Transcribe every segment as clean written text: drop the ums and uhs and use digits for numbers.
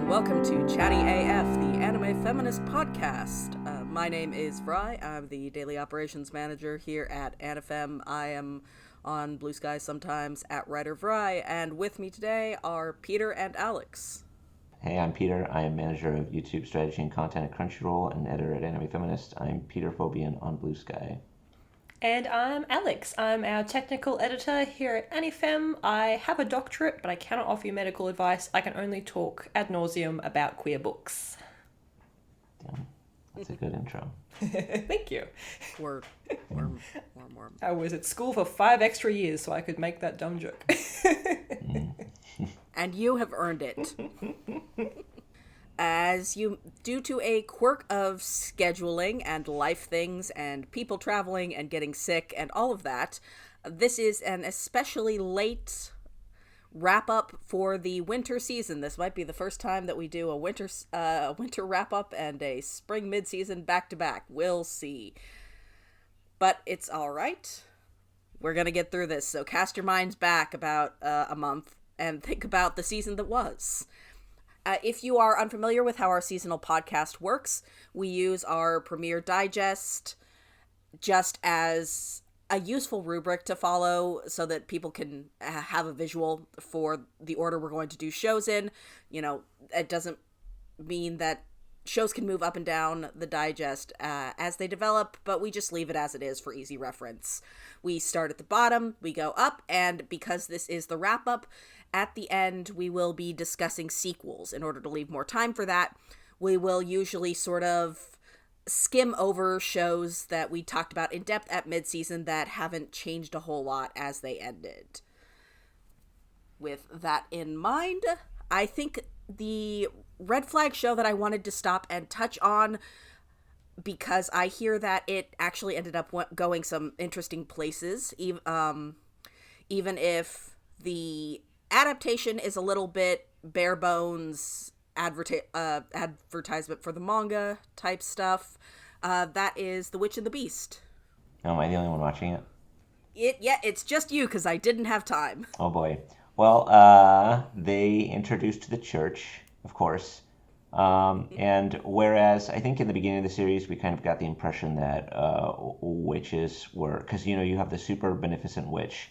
Welcome to Chatty AF, the anime feminist podcast. My name is Vrai. I'm the daily operations manager here at AniFem. I am on Blue Sky sometimes at writervrai, and with me today are Peter and Alex. Hey, I'm Peter. I am manager of YouTube strategy and content at Crunchyroll and editor at Anime Feminist. I'm Peter Phobian on Blue Sky. And I'm Alex. I'm our technical editor here at AniFem. I have a doctorate, but I cannot offer you medical advice. I can only talk ad nauseum about queer books. Damn, that's a good intro. Thank you. Word. I was at school for 5 extra years so I could make that dumb joke. And you have earned it. Due to a quirk of scheduling and life things and people traveling and getting sick and all of that, this is an especially late wrap-up for the winter season. This might be the first time that we do a winter wrap-up and a spring mid-season back-to-back. We'll see. But it's all right. We're going to get through this, so cast your minds back about a month and think about the season that was. If you are unfamiliar with how our seasonal podcast works, we use our Premiere Digest just as a useful rubric to follow so that people can have a visual for the order we're going to do shows in. You know, it doesn't mean that shows can move up and down the digest as they develop, but we just leave it as it is for easy reference. We start at the bottom, we go up, and because this is the wrap-up, at the end, we will be discussing sequels. In order to leave more time for that, we will usually sort of skim over shows that we talked about in depth at mid-season that haven't changed a whole lot as they ended. With that in mind, I think the red flag show that I wanted to stop and touch on, because I hear that it actually ended up going some interesting places, even if the adaptation is a little bit bare bones advertisement for the manga type stuff. That is The Witch and the Beast. Oh, am I the only one watching it? It's just you, because I didn't have time. Oh boy. Well, they introduced the church, of course. And whereas I think in the beginning of the series we kind of got the impression that witches were... Because, you have the super beneficent witch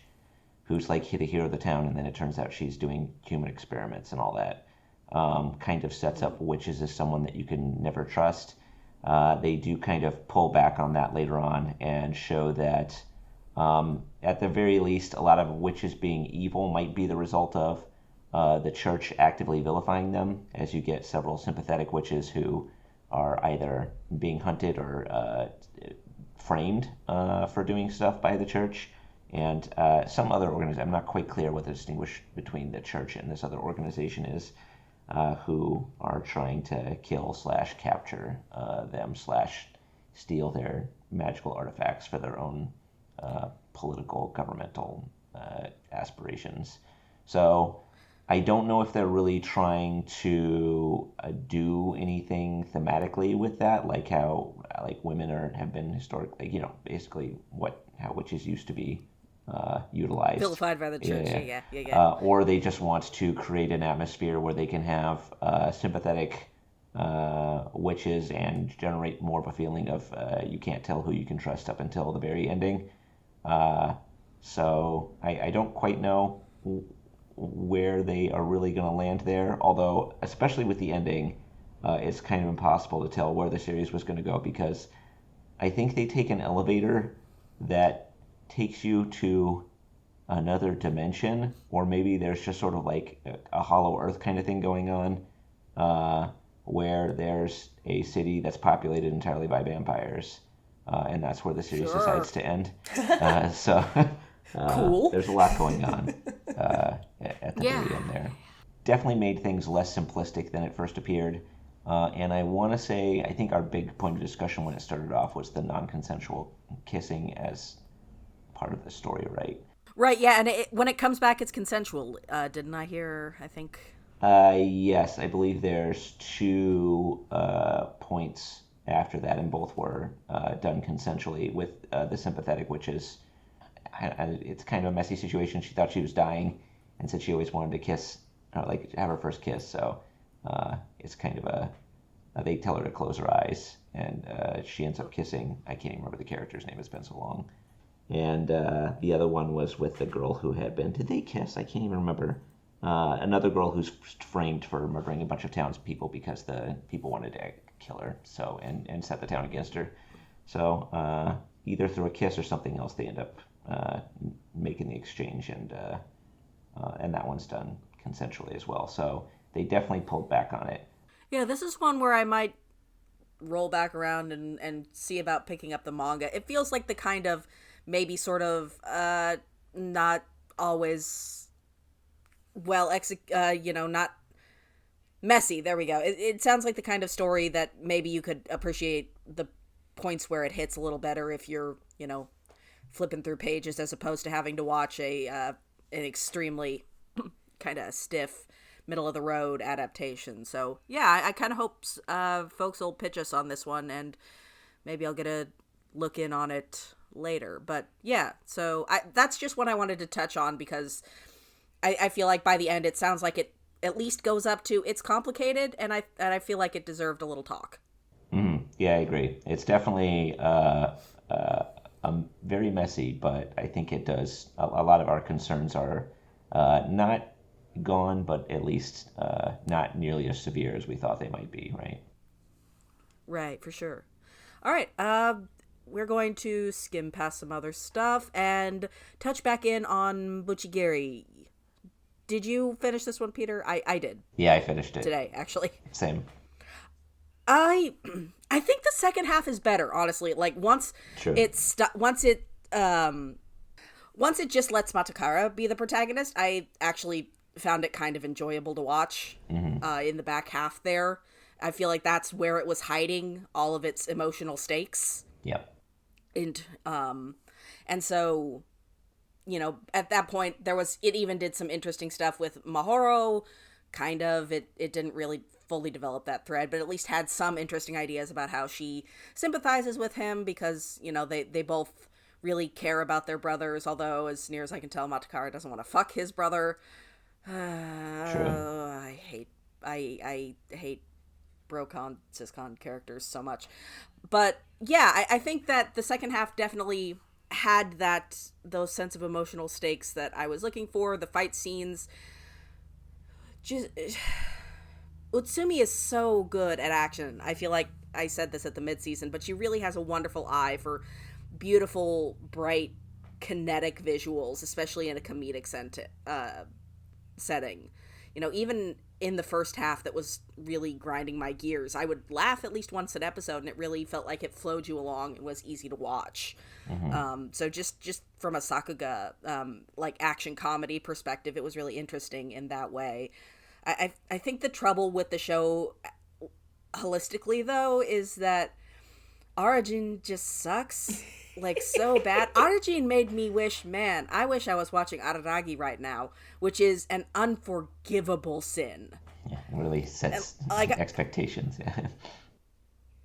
who's like the hero of the town, and then it turns out she's doing human experiments and all that. Kind of sets up witches as someone that you can never trust. They do kind of pull back on that later on and show that, at the very least, a lot of witches being evil might be the result of the church actively vilifying them, as you get several sympathetic witches who are either being hunted or framed for doing stuff by the church. And some other organization, I'm not quite clear what the distinguish between the church and this other organization is, who are trying to kill / capture them / steal their magical artifacts for their own political, governmental aspirations. So I don't know if they're really trying to do anything thematically with that, like how women have been historically, basically how witches used to be utilized. Vilified by the church, yeah. Or they just want to create an atmosphere where they can have sympathetic witches and generate more of a feeling of you can't tell who you can trust up until the very ending. So I don't quite know where they are really going to land there, although especially with the ending, it's kind of impossible to tell where the series was going to go, because I think they take an elevator that takes you to another dimension, or maybe there's just sort of like a hollow earth kind of thing going on, where there's a city that's populated entirely by vampires, and that's where the series decides to end. Cool. There's a lot going on at the very end there. Definitely made things less simplistic than it first appeared. And I want to say, I think our big point of discussion when it started off was the non-consensual kissing as part of the story, right? Right, yeah, and when it comes back, it's consensual. Didn't I hear, I think? Yes, I believe there's 2 points after that, and both were done consensually with the sympathetic, which is, it's kind of a messy situation. She thought she was dying and said she always wanted to kiss, have her first kiss, so it's kind of they tell her to close her eyes, and she ends up kissing. I can't even remember the character's name. It's been so long. And the other one was with the girl who had been. Did they kiss? I can't even remember. Another girl who's framed for murdering a bunch of townspeople because the people wanted to kill her. So and set the town against her. So either through a kiss or something else, they end up making the exchange, and that one's done consensually as well. So they definitely pulled back on it. Yeah, this is one where I might roll back around and see about picking up the manga. It feels like the kind of maybe sort of not always well not messy. There we go. It sounds like the kind of story that maybe you could appreciate the points where it hits a little better if you're, flipping through pages as opposed to having to watch an extremely kind of stiff middle of the road adaptation. So yeah, I kind of hope folks will pitch us on this one, and maybe I'll get a look in on it later. But yeah, so that's just what I wanted to touch on, because I feel like by the end it sounds like it at least goes up to it's complicated, and I feel like it deserved a little talk. Yeah, I agree. It's definitely very messy, but I think it does. A lot of our concerns are not gone, but at least not nearly as severe as we thought they might be, right? Right, for sure. All right, we're going to skim past some other stuff and touch back in on BUCCHIGIRI. Did you finish this one, Peter? I did. Yeah, I finished it today, actually. Same. I think the second half is better, honestly. Like once it just lets Matakara be the protagonist, I actually found it kind of enjoyable to watch. In the back half there, I feel like that's where it was hiding all of its emotional stakes. Yep. And so, at that point it even did some interesting stuff with Mahoro. Kind of, it didn't really fully develop that thread, but at least had some interesting ideas about how she sympathizes with him, because they both really care about their brothers, although as near as I can tell, Matakara doesn't want to fuck his brother. True. I hate brocon ciscon characters so much. But yeah, I think that the second half definitely had those sense of emotional stakes that I was looking for. The fight scenes, just Utsumi is so good at action. I feel like I said this at the mid-season, but she really has a wonderful eye for beautiful, bright, kinetic visuals, especially in a comedic setting. Even in the first half that was really grinding my gears, I would laugh at least once an episode, and it really felt like it flowed you along and was easy to watch. So just from a Sakuga action comedy perspective, it was really interesting in that way. I think the trouble with the show holistically, though, is that Arajin just sucks. So bad. Arajin made me wish I was watching Araragi right now, which is an unforgivable sin. Yeah, it really sets expectations.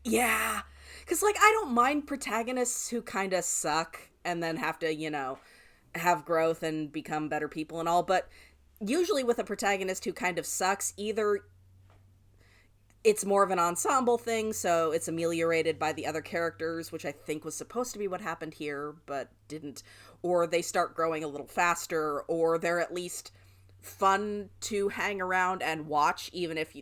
Yeah. Because, I don't mind protagonists who kind of suck and then have to, have growth and become better people and all, but usually with a protagonist who kind of sucks, either it's more of an ensemble thing, so it's ameliorated by the other characters, which I think was supposed to be what happened here, but didn't, or they start growing a little faster, or they're at least fun to hang around and watch, even if,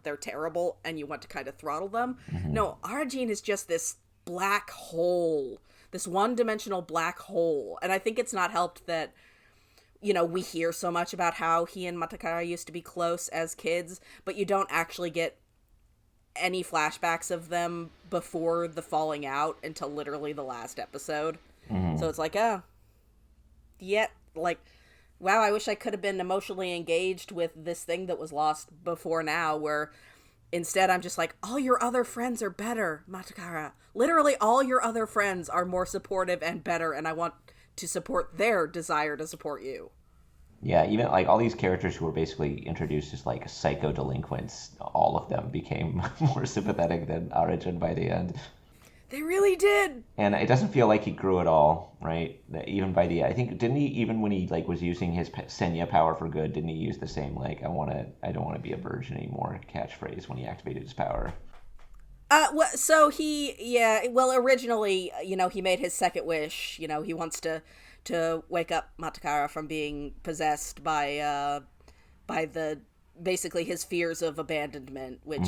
they're terrible and you want to kind of throttle them. No, Arajin is just this black hole, this one-dimensional black hole, and I think it's not helped that we hear so much about how he and Matakara used to be close as kids, but you don't actually get any flashbacks of them before the falling out until literally the last episode. So it's wow, I wish I could have been emotionally engaged with this thing that was lost before now, where instead I'm just all your other friends are better, Matakara. Literally all your other friends are more supportive and better, and I want to support their desire to support you. Yeah, even all these characters who were basically introduced as psycho delinquents, all of them became more sympathetic than Arajin by the end. They really did. And it doesn't feel like he grew at all, right? Even by the, I think, didn't he, even when he like was using his Senya power for good, didn't he use the same like I don't want to be a virgin anymore catchphrase when he activated his power? So originally, he made his second wish. He wants to wake up Matakara from being possessed by the basically his fears of abandonment, which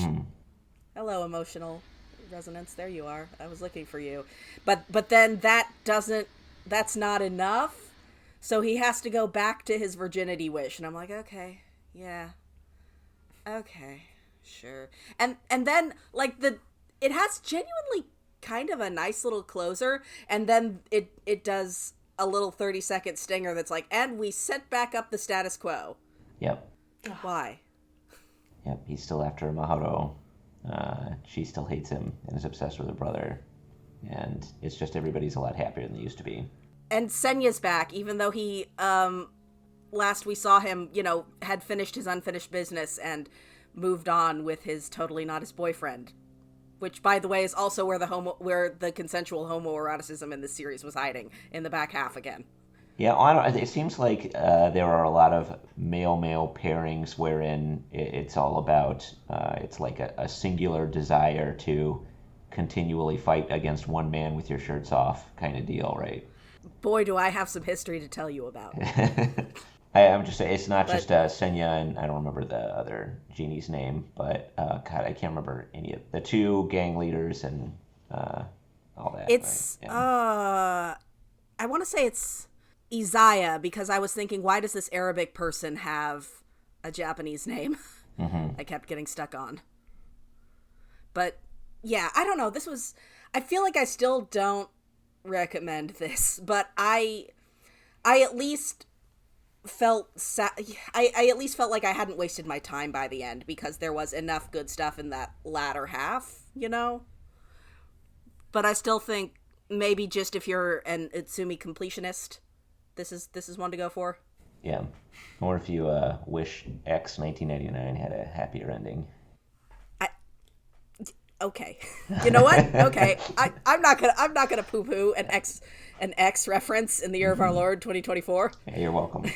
hello, emotional resonance, there you are. I was looking for you. But then that's not enough. So he has to go back to his virginity wish, and I'm like, okay, yeah. Okay, sure. And then like it has genuinely kind of a nice little closer, and then it does a little 30-second stinger that's like, and we set back up the status quo. Yep. Why? Yep, he's still after Maharu. She still hates him and is obsessed with her brother. And it's just everybody's a lot happier than they used to be. And Senya's back, even though he, last we saw him, had finished his unfinished business and moved on with his totally not his boyfriend. Which, by the way, is also where the consensual homoeroticism in this series was hiding, in the back half again. Yeah, it seems like there are a lot of male-male pairings wherein it's all about, it's like a singular desire to continually fight against one man with your shirts off kind of deal, right? Boy, do I have some history to tell you about. I'm just saying, it's not just Senya and I don't remember the other genie's name, but God, I can't remember any of the two gang leaders and all that. It's, right? Yeah. I want to say it's Isaiah, because I was thinking, why does this Arabic person have a Japanese name? I kept getting stuck on. But yeah, I don't know. I feel like I still don't recommend this, but I at least felt I at least felt like I hadn't wasted my time by the end, because there was enough good stuff in that latter half, But I still think maybe just if you're an Utsumi completionist, this is one to go for. Yeah. Or if you wish X 1999 had a happier ending. Okay. You know what? Okay. I'm not gonna poo-poo an X reference in the year of our Lord 2024. Yeah, you're welcome.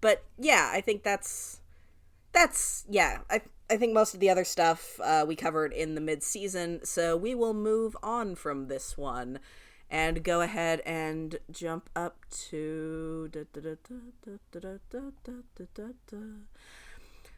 But yeah, I think that's yeah. I think most of the other stuff we covered in the mid-season, so we will move on from this one and go ahead and jump up to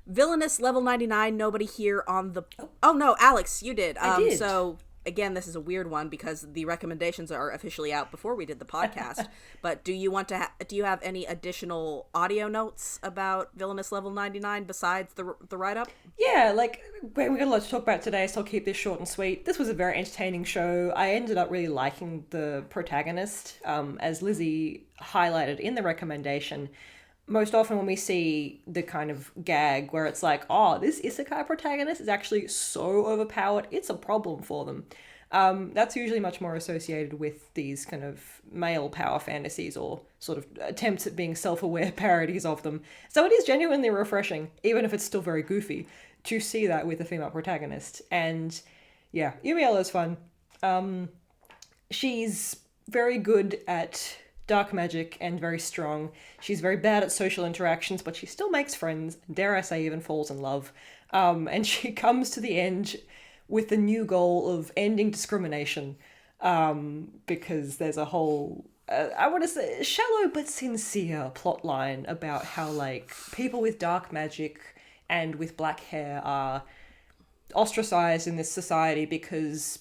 Villainous level 99. Nobody here on the... Oh, no, Alex, you did. I did. So, again, this is a weird one because the recommendations are officially out before we did the podcast. But do you want to... do you have any additional audio notes about Villainous level 99 besides the write-up? Yeah, we got a lot to talk about today, so I'll keep this short and sweet. This was a very entertaining show. I ended up really liking the protagonist, as Lizzie highlighted in the recommendation. Most often when we see the kind of gag where it's like, oh, this isekai protagonist is actually so overpowered, it's a problem for them. That's usually much more associated with these kind of male power fantasies or sort of attempts at being self-aware parodies of them. So it is genuinely refreshing, even if it's still very goofy, to see that with a female protagonist. And yeah, Yumiella is fun. She's very good at dark magic and very strong. She's very bad at social interactions, but she still makes friends, dare I say even falls in love. And she comes to the end with the new goal of ending discrimination, because there's a whole, I want to say, shallow but sincere plotline about how, people with dark magic and with black hair are ostracized in this society because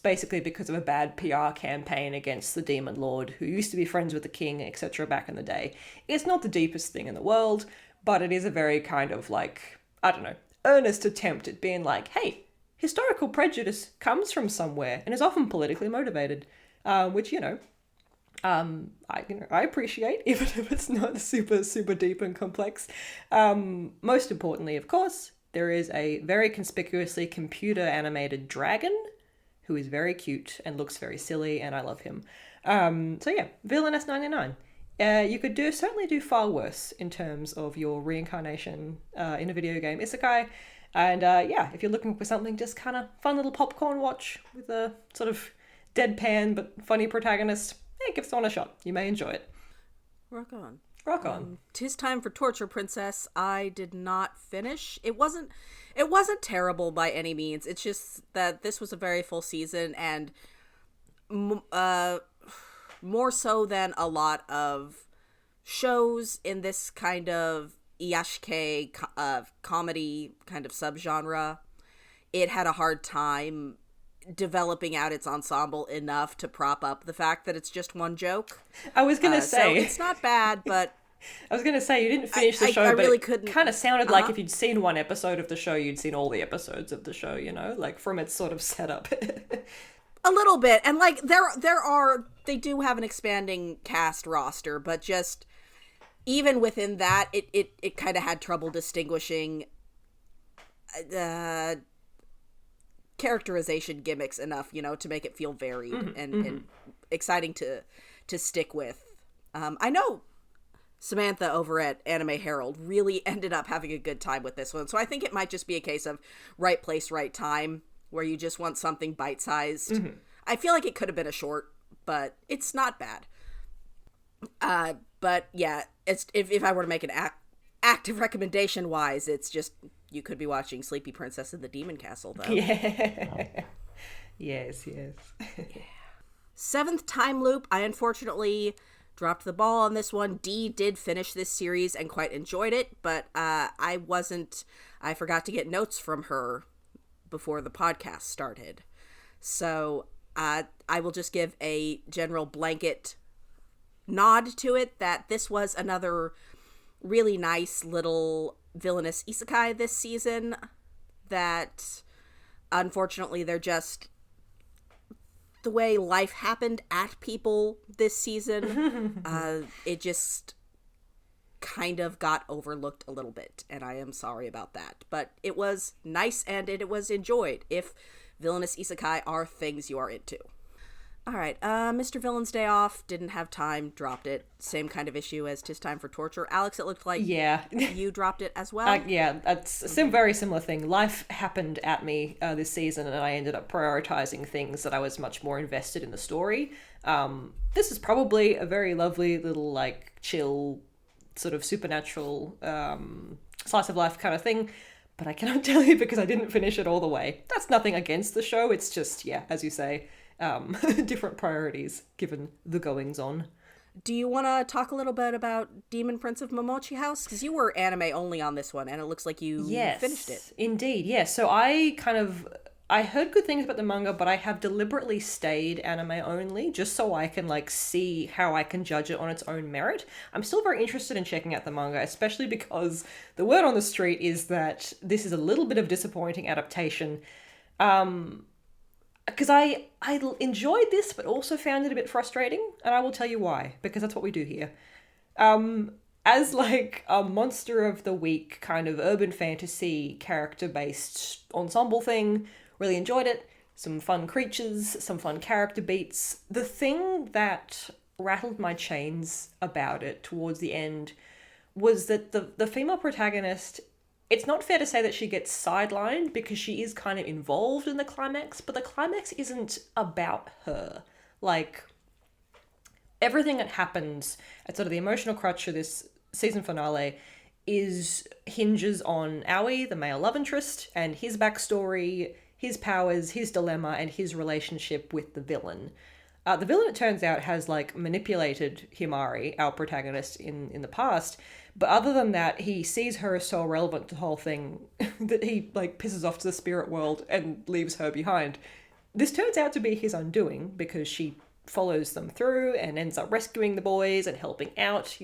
of a bad PR campaign against the Demon Lord, who used to be friends with the king, etc. back in the day. It's not the deepest thing in the world, but it is a very kind of earnest attempt at being like, hey, historical prejudice comes from somewhere and is often politically motivated, which, I appreciate, even if it's not super, super deep and complex. Most importantly, of course, there is a very conspicuously computer-animated dragon who is very cute and looks very silly, and I love him. So yeah, Villainous 99. You could certainly do far worse in terms of your reincarnation in a video game isekai. And yeah, if you're looking for something just kind of fun little popcorn watch with a sort of deadpan but funny protagonist, give this one a shot. You may enjoy it. Rock on. Rock on. 'Tis Time for Torture Princess. I did not finish. It wasn't terrible by any means. It's just that this was a very full season, and more so than a lot of shows in this kind of iyashikei comedy kind of subgenre, it had a hard time developing out its ensemble enough to prop up the fact that it's just one joke. I was gonna say so it's not bad, but I was gonna say you didn't finish the show, I but really it couldn't. kind of sounded like if you'd seen one episode of the show, you'd seen all the episodes of the show. You know, like from its sort of setup. A little bit, and like they do have an expanding cast roster, but just even within that, it kind of had trouble distinguishing characterization gimmicks enough, to make it feel varied and exciting to stick with. I know Samantha over at Anime Herald really ended up having a good time with this one, so I think it might just be a case of right place, right time, where you just want something bite-sized. I feel like it could have been a short, but it's not bad. But yeah, it's if I were to make an active recommendation wise, it's just you could be watching Sleepy Princess in the Demon Castle, though. Yeah. Yes. Seventh Time Loop. I unfortunately dropped the ball on this one. Dee did finish this series and quite enjoyed it, but I forgot to get notes from her before the podcast started. So I will just give a general blanket nod to it that this was another really nice little villainous isekai this season that unfortunately they're just the way life happened at people this season. It just kind of got overlooked a little bit, and I am sorry about that. But it was nice and it was enjoyed, if villainous isekai are things you are into. Alright, Mr. Villain's Day Off, didn't have time, dropped it. Same kind of issue as 'Tis Time for Torture. Alex, it looked like you dropped it as well. Yeah, it's a very similar thing. Life happened at me this season, and I ended up prioritizing things that I was much more invested in the story. This is probably a very lovely little, like, chill, sort of supernatural slice of life kind of thing, but I cannot tell you because I didn't finish it all the way. That's nothing against the show, it's just, yeah, as you say, different priorities given the goings on. Do you want to talk a little bit about Demon Prince of Momochi House? Because you were anime only on this one, and it looks like you finished it. Indeed, yes. So I heard good things about the manga, but I have deliberately stayed anime only just so I can see how I can judge it on its own merit. I'm still very interested in checking out the manga, especially because the word on the street is that this is a little bit of disappointing adaptation. Because I enjoyed this, but also found it a bit frustrating, and I will tell you why, because that's what we do here. As a monster of the week kind of urban fantasy character-based ensemble thing, really enjoyed it. Some fun creatures, some fun character beats. The thing that rattled my chains about it towards the end was that the female protagonist, it's not fair to say that she gets sidelined because she is kind of involved in the climax, but the climax isn't about her. Everything that happens at sort of the emotional crutch of this season finale hinges on Aoi, the male love interest, and his backstory, his powers, his dilemma, and his relationship with the villain. The villain, it turns out, has manipulated Himari, our protagonist, in the past. But other than that, he sees her as so irrelevant to the whole thing that he pisses off to the spirit world and leaves her behind. This turns out to be his undoing because she follows them through and ends up rescuing the boys and helping out.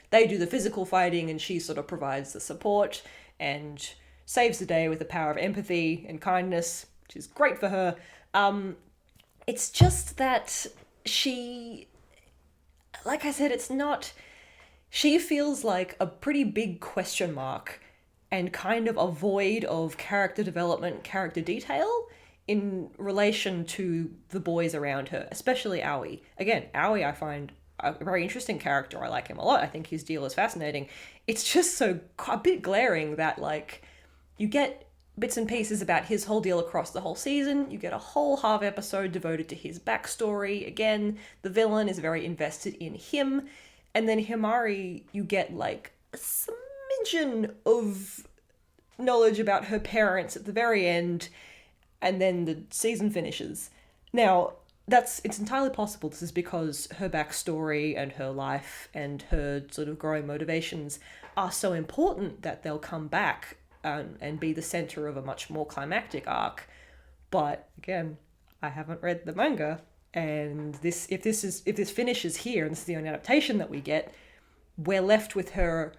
They do the physical fighting and she sort of provides the support and saves the day with the power of empathy and kindness, which is great for her. It's just that she, like I said, she feels like a pretty big question mark and kind of a void of character development, character detail in relation to the boys around her, especially Aoi. Again, Aoi I find a very interesting character. I like him a lot. I think his deal is fascinating. It's just a bit glaring that you get bits and pieces about his whole deal across the whole season. You get a whole half episode devoted to his backstory. Again, the villain is very invested in him. And then Himari, you get like a smidgen of knowledge about her parents at the very end, and then the season finishes. Now, it's entirely possible this is because her backstory and her life and her sort of growing motivations are so important that they'll come back and be the center of a much more climactic arc. But again, I haven't read the manga, and if this finishes here and this is the only adaptation that we get, we're left with her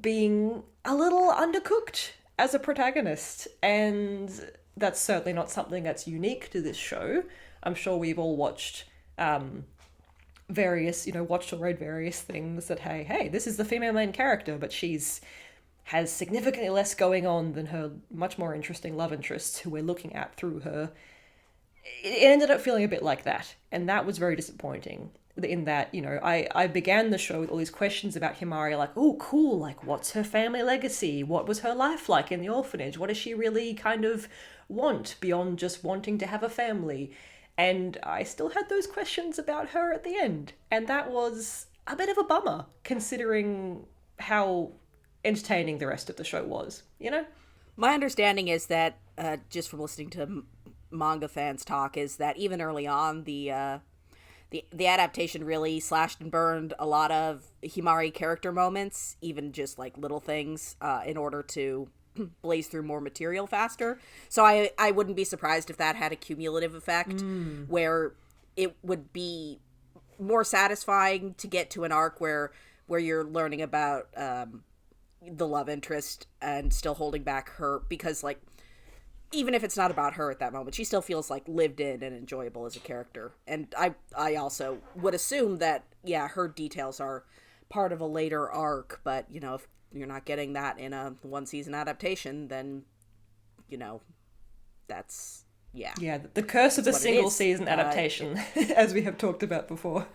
being a little undercooked as a protagonist, and that's certainly not something that's unique to this show. I'm sure we've all watched watched or read various things that, hey, this is the female main character, but has significantly less going on than her much more interesting love interests who we're looking at through her. It ended up feeling a bit like that, and that was very disappointing. In that, I began the show with all these questions about Himari, like, oh, cool, like, what's her family legacy? What was her life like in the orphanage? What does she really kind of want beyond just wanting to have a family? And I still had those questions about her at the end, and that was a bit of a bummer, considering how entertaining the rest of the show was, My understanding is that, just from listening to manga fans talk, is that even early on, the adaptation really slashed and burned a lot of Himari character moments, even just like little things, in order to blaze through more material faster. So I wouldn't be surprised if that had a cumulative effect, where it would be more satisfying to get to an arc where you're learning about the love interest and still holding back her, because like, even if it's not about her at that moment, she still feels like lived in and enjoyable as a character. And I also would assume that, yeah, her details are part of a later arc, but, if you're not getting that in a one-season adaptation, then, that's, yeah. Yeah, the curse of the single-season adaptation, as we have talked about before.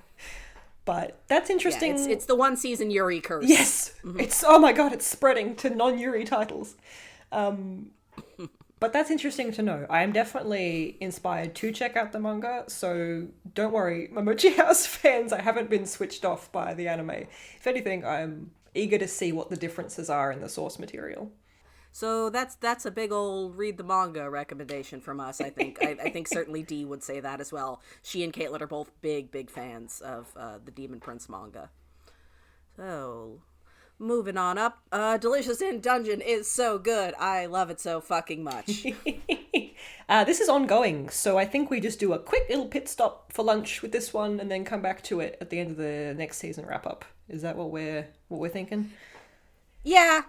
But that's interesting. Yeah, it's the one-season Yuri curse. Yes! Mm-hmm. Oh my god, it's spreading to non-Yuri titles. But that's interesting to know. I am definitely inspired to check out the manga, so don't worry, Momochi House fans, I haven't been switched off by the anime. If anything, I'm eager to see what the differences are in the source material. So that's a big old read the manga recommendation from us, I think. I think certainly Dee would say that as well. She and Caitlin are both big fans of the Demon Prince manga. So, moving on up, Delicious in Dungeon is so good. I love it so fucking much. This is ongoing, so I think we just do a quick little pit stop for lunch with this one and then come back to it at the end of the next season wrap-up. Is that what we're thinking? Yeah,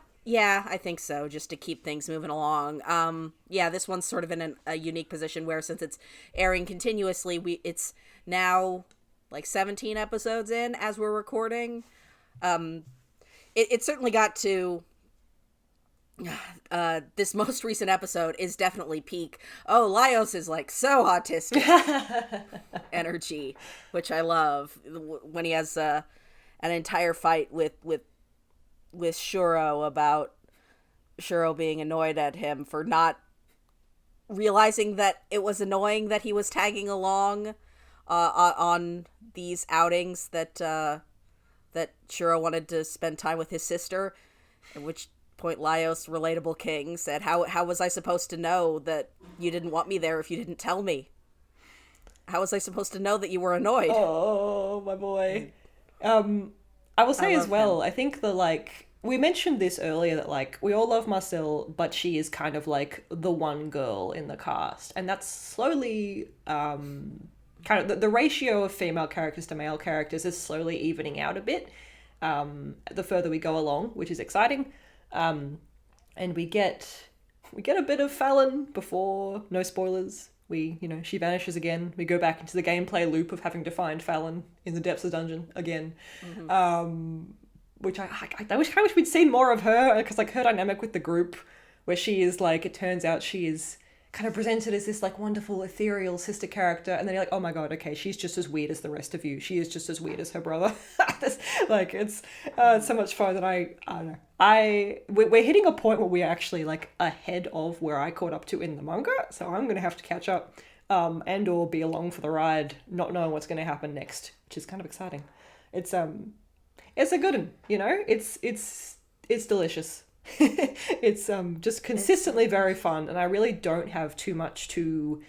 I think so, just to keep things moving along. This one's sort of in a unique position where, since it's airing continuously, it's now like 17 episodes in as we're recording. It certainly got to this most recent episode is definitely peak. Oh, Laios is like so autistic energy, which I love. When he has an entire fight with Shuro about Shuro being annoyed at him for not realizing that it was annoying that he was tagging along on these outings that Shuro wanted to spend time with his sister, at which point Laios, relatable king, said, how was I supposed to know that you didn't want me there if you didn't tell me? How was I supposed to know that you were annoyed? Oh, my boy. I will say as well, him. I think we mentioned this earlier, that we all love Marcel, but she is kind of like the one girl in the cast, and that's slowly kind of the ratio of female characters to male characters is slowly evening out a bit the further we go along, which is exciting. And we get a bit of Fallon before, no spoilers. She vanishes again. We go back into the gameplay loop of having to find Fallon in the depths of the dungeon again. Mm-hmm. Which I wish we'd seen more of her, because her dynamic with the group, where she is it turns out she is kind of presented as this like wonderful ethereal sister character, and then you're like, oh my god, okay, she's just as weird as the rest of you. She is just as weird as her brother. Like it's so much fun that I don't know. We're hitting a point where we're actually like ahead of where I caught up to in the manga, so I'm gonna have to catch up, and or be along for the ride, not knowing what's gonna happen next, which is kind of exciting. It's a good one, you know. It's delicious. It's just consistently very fun, and I really don't have too much to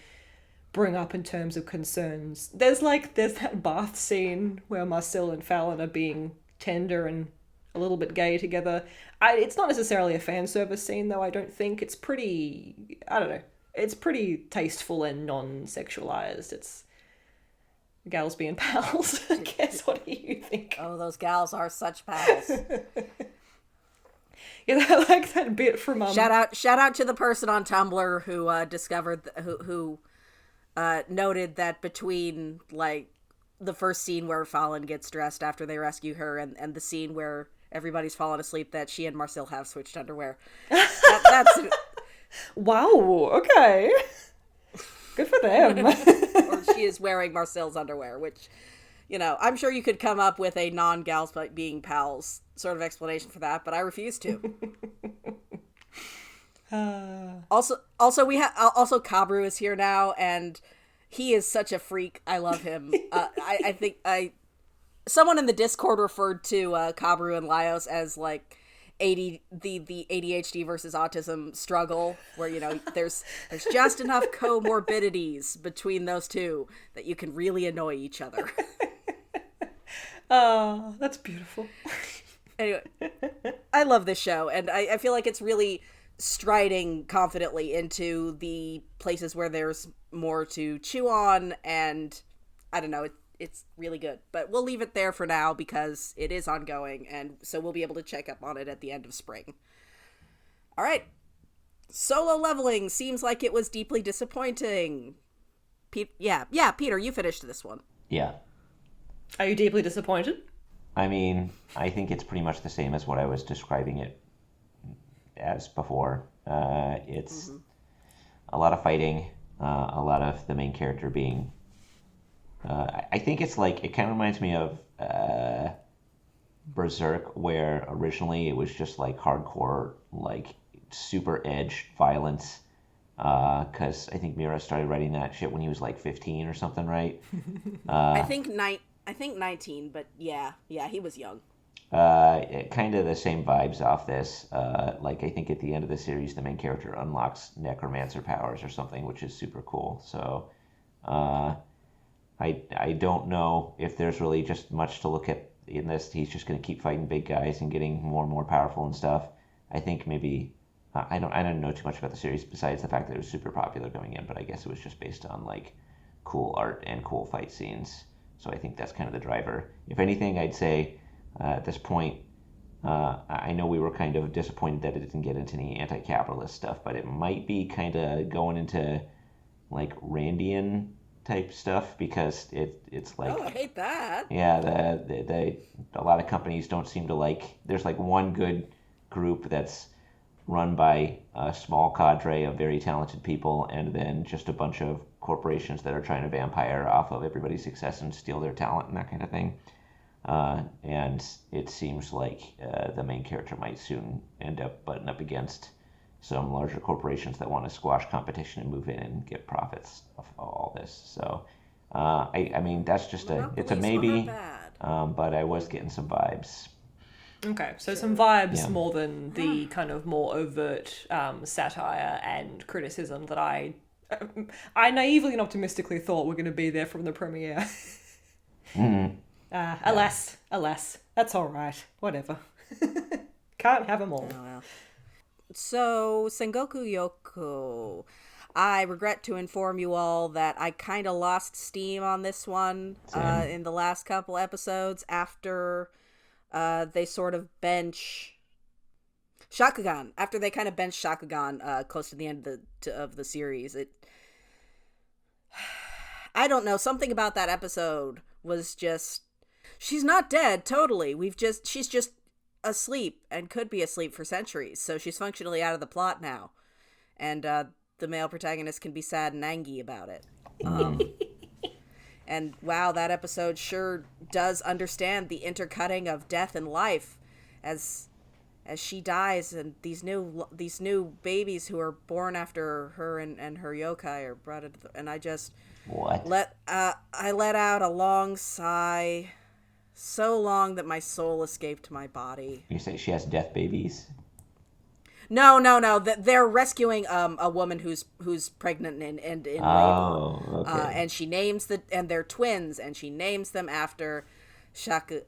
bring up in terms of concerns. There's that bath scene where Marcel and Fallon are being tender and a little bit gay together. It's not necessarily a fan service scene though. I don't think it's pretty. I don't know. It's pretty tasteful and non-sexualized. It's gals being pals. I guess. What do you think? Oh, those gals are such pals. Yeah, I like that bit from shout out to the person on Tumblr who discovered who noted that between like the first scene where Fallon gets dressed after they rescue her and the scene where everybody's fallen asleep, that she and Marcel have switched underwear. That's wow. Okay. Good for them. Or she is wearing Marcel's underwear, which, you know, I'm sure you could come up with a non-gals but being pals sort of explanation for that, but I refuse to. Also we have Kabru is here now, and he is such a freak. I love him. I think someone in the Discord referred to Kabru and Laios as like the ADHD versus autism struggle, where, you know, there's just enough comorbidities between those two that you can really annoy each other. Oh, that's beautiful. Anyway, I love this show, and I feel like it's really striding confidently into the places where there's more to chew on, and I don't know, it's really good. But we'll leave it there for now because it is ongoing, and so we'll be able to check up on it at the end of spring. All right. Solo Leveling seems like it was deeply disappointing. Yeah, Peter, you finished this one. Yeah. Are you deeply disappointed? I mean, I think it's pretty much the same as what I was describing it as before. It's a lot of fighting, a lot of the main character being... I think it's like, it kind of reminds me of Berserk, where originally it was just like hardcore, like super edge violence. Because I think Mira started writing that shit when he was like 15 or something, right? I think 19, but yeah, he was young. Kind of the same vibes off this. Like, I think at the end of the series, the main character unlocks necromancer powers or something, which is super cool. So, I don't know if there's really just much to look at in this. He's just going to keep fighting big guys and getting more and more powerful and stuff. I think maybe I don't know too much about the series besides the fact that it was super popular going in, but I guess it was just based on like cool art and cool fight scenes. So I think that's kind of the driver. If anything, I'd say at this point, I know we were kind of disappointed that it didn't get into any anti-capitalist stuff, but it might be kind of going into like Randian type stuff, because it's like, oh, I hate that. Yeah, the a lot of companies don't seem to like. There's like one good group that's run by a small cadre of very talented people, and then just a bunch of corporations that are trying to vampire off of everybody's success and steal their talent and that kind of thing. And it seems like the main character might soon end up butting up against some larger corporations that want to squash competition and move in and get profits of all this. So, I mean, that's just it's a maybe, but I was getting some vibes. Okay, so some vibes more than the kind of more overt satire and criticism that I naively and optimistically thought were going to be there from the premiere. Alas, that's all right. Whatever. Can't have them all. Oh, well. So, Sengoku Youko. I regret to inform you all that I kind of lost steam on this one in the last couple episodes after they sort of bench Shakugan. After they kind of bench Shakugan close to the end of the series. I don't know, something about that episode was just... She's not dead, totally. She's just asleep and could be asleep for centuries, so she's functionally out of the plot now. And the male protagonist can be sad and angry about it. And wow, that episode sure does understand the intercutting of death and life as she dies, and these new babies who are born after her and her yokai are brought into and I just I let out a long sigh, so long that my soul escaped my body. You say she has death babies? No. They're rescuing a woman who's pregnant and in labor. Oh, okay. And she names and they're twins, and she names them after Shaku,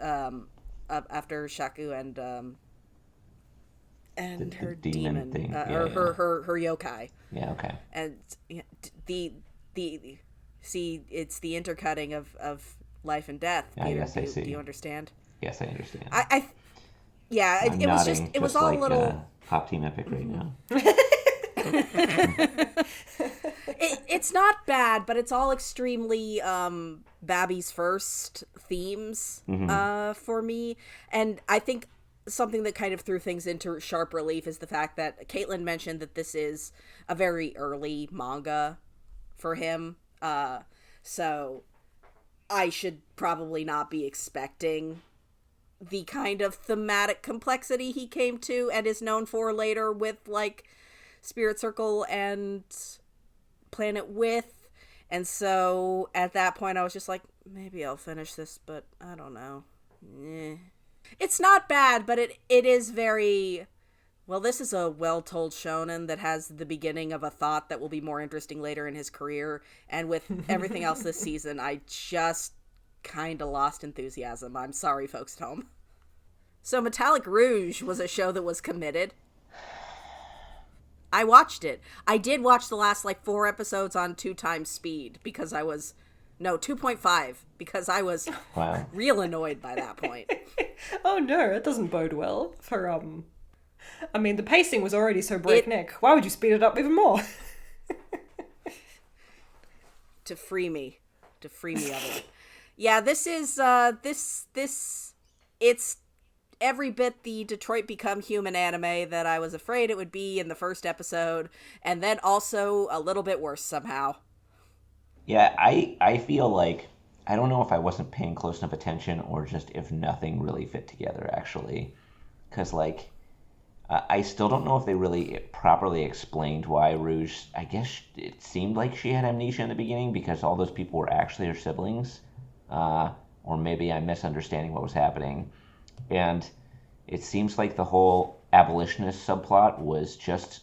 and her demon thing. or her yokai. Yeah, okay. And it's the intercutting of life and death. Yeah, Peter, yes, I see. Do you understand? Yes, I understand. It was just it was all like, a little Pop Team Epic right now. It's not bad, but it's all extremely Babby's first themes for me. And I think something that kind of threw things into sharp relief is the fact that Caitlin mentioned that this is a very early manga for him. So I should probably not be expecting the kind of thematic complexity he came to and is known for later with, like, Spirit Circle and Planet With. And so at that point I was just like, maybe I'll finish this, but I don't know. It's not bad, but it is very... Well, this is a well-told shonen that has the beginning of a thought that will be more interesting later in his career. And with everything else this season, I just kind of lost enthusiasm. I'm sorry, folks at home. So Metallic Rouge was a show that was committed. I watched it. I did watch the last, 4 episodes on 2 times speed because I was... No, 2.5, because I was real annoyed by that point. Oh no, it doesn't bode well for, I mean, the pacing was already so breakneck. Why would you speed it up even more? To free me of it. Yeah, this is, it's every bit the Detroit Become Human anime that I was afraid it would be in the first episode, and then also a little bit worse somehow. Yeah, I feel like, I don't know if I wasn't paying close enough attention or just if nothing really fit together, actually. Because, I still don't know if they really properly explained why Rouge, I guess it seemed like she had amnesia in the beginning because all those people were actually her siblings. Or maybe I'm misunderstanding what was happening. And it seems like the whole abolitionist subplot was just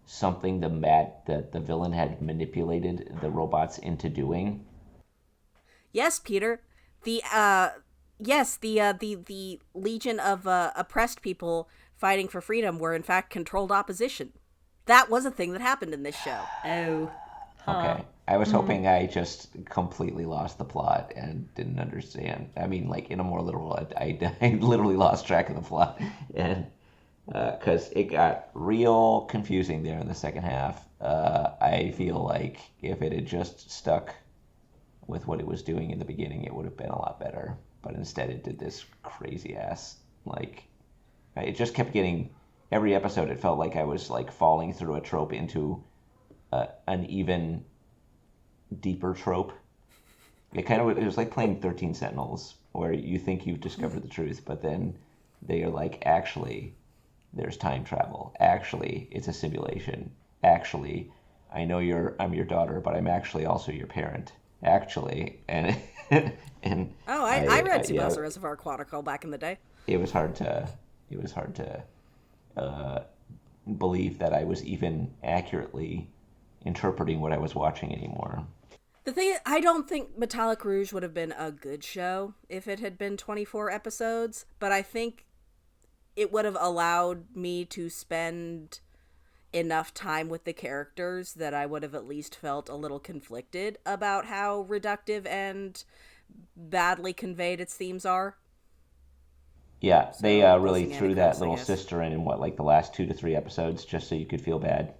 something the villain had manipulated the robots into doing. Yes, Peter. The legion of oppressed people fighting for freedom were in fact controlled opposition. That was a thing that happened in this show. Oh. Okay. I was hoping I just completely lost the plot and didn't understand. I mean, in a more literal, I literally lost track of the plot. And because it got real confusing there in the second half. I feel like if it had just stuck with what it was doing in the beginning, it would have been a lot better. But instead it did this crazy ass, it just kept getting, every episode it felt like I was falling through a trope into an even deeper trope. It was like playing 13 Sentinels, where you think you've discovered the truth, but then they are like, actually, there's time travel. Actually, it's a simulation. Actually, I know I'm your daughter, but I'm actually also your parent. Actually, and I read Tsubasa Reservoir Chronicle back in the day. It was hard to believe that I was even accurately interpreting what I was watching anymore. The thing is, I don't think Metallic Rouge would have been a good show if it had been 24 episodes, but I think it would have allowed me to spend enough time with the characters that I would have at least felt a little conflicted about how reductive and badly conveyed its themes are. Yeah, So, they really Pulsing threw that Antichrist, I little guess. sister in the last 2 to 3 episodes just so you could feel bad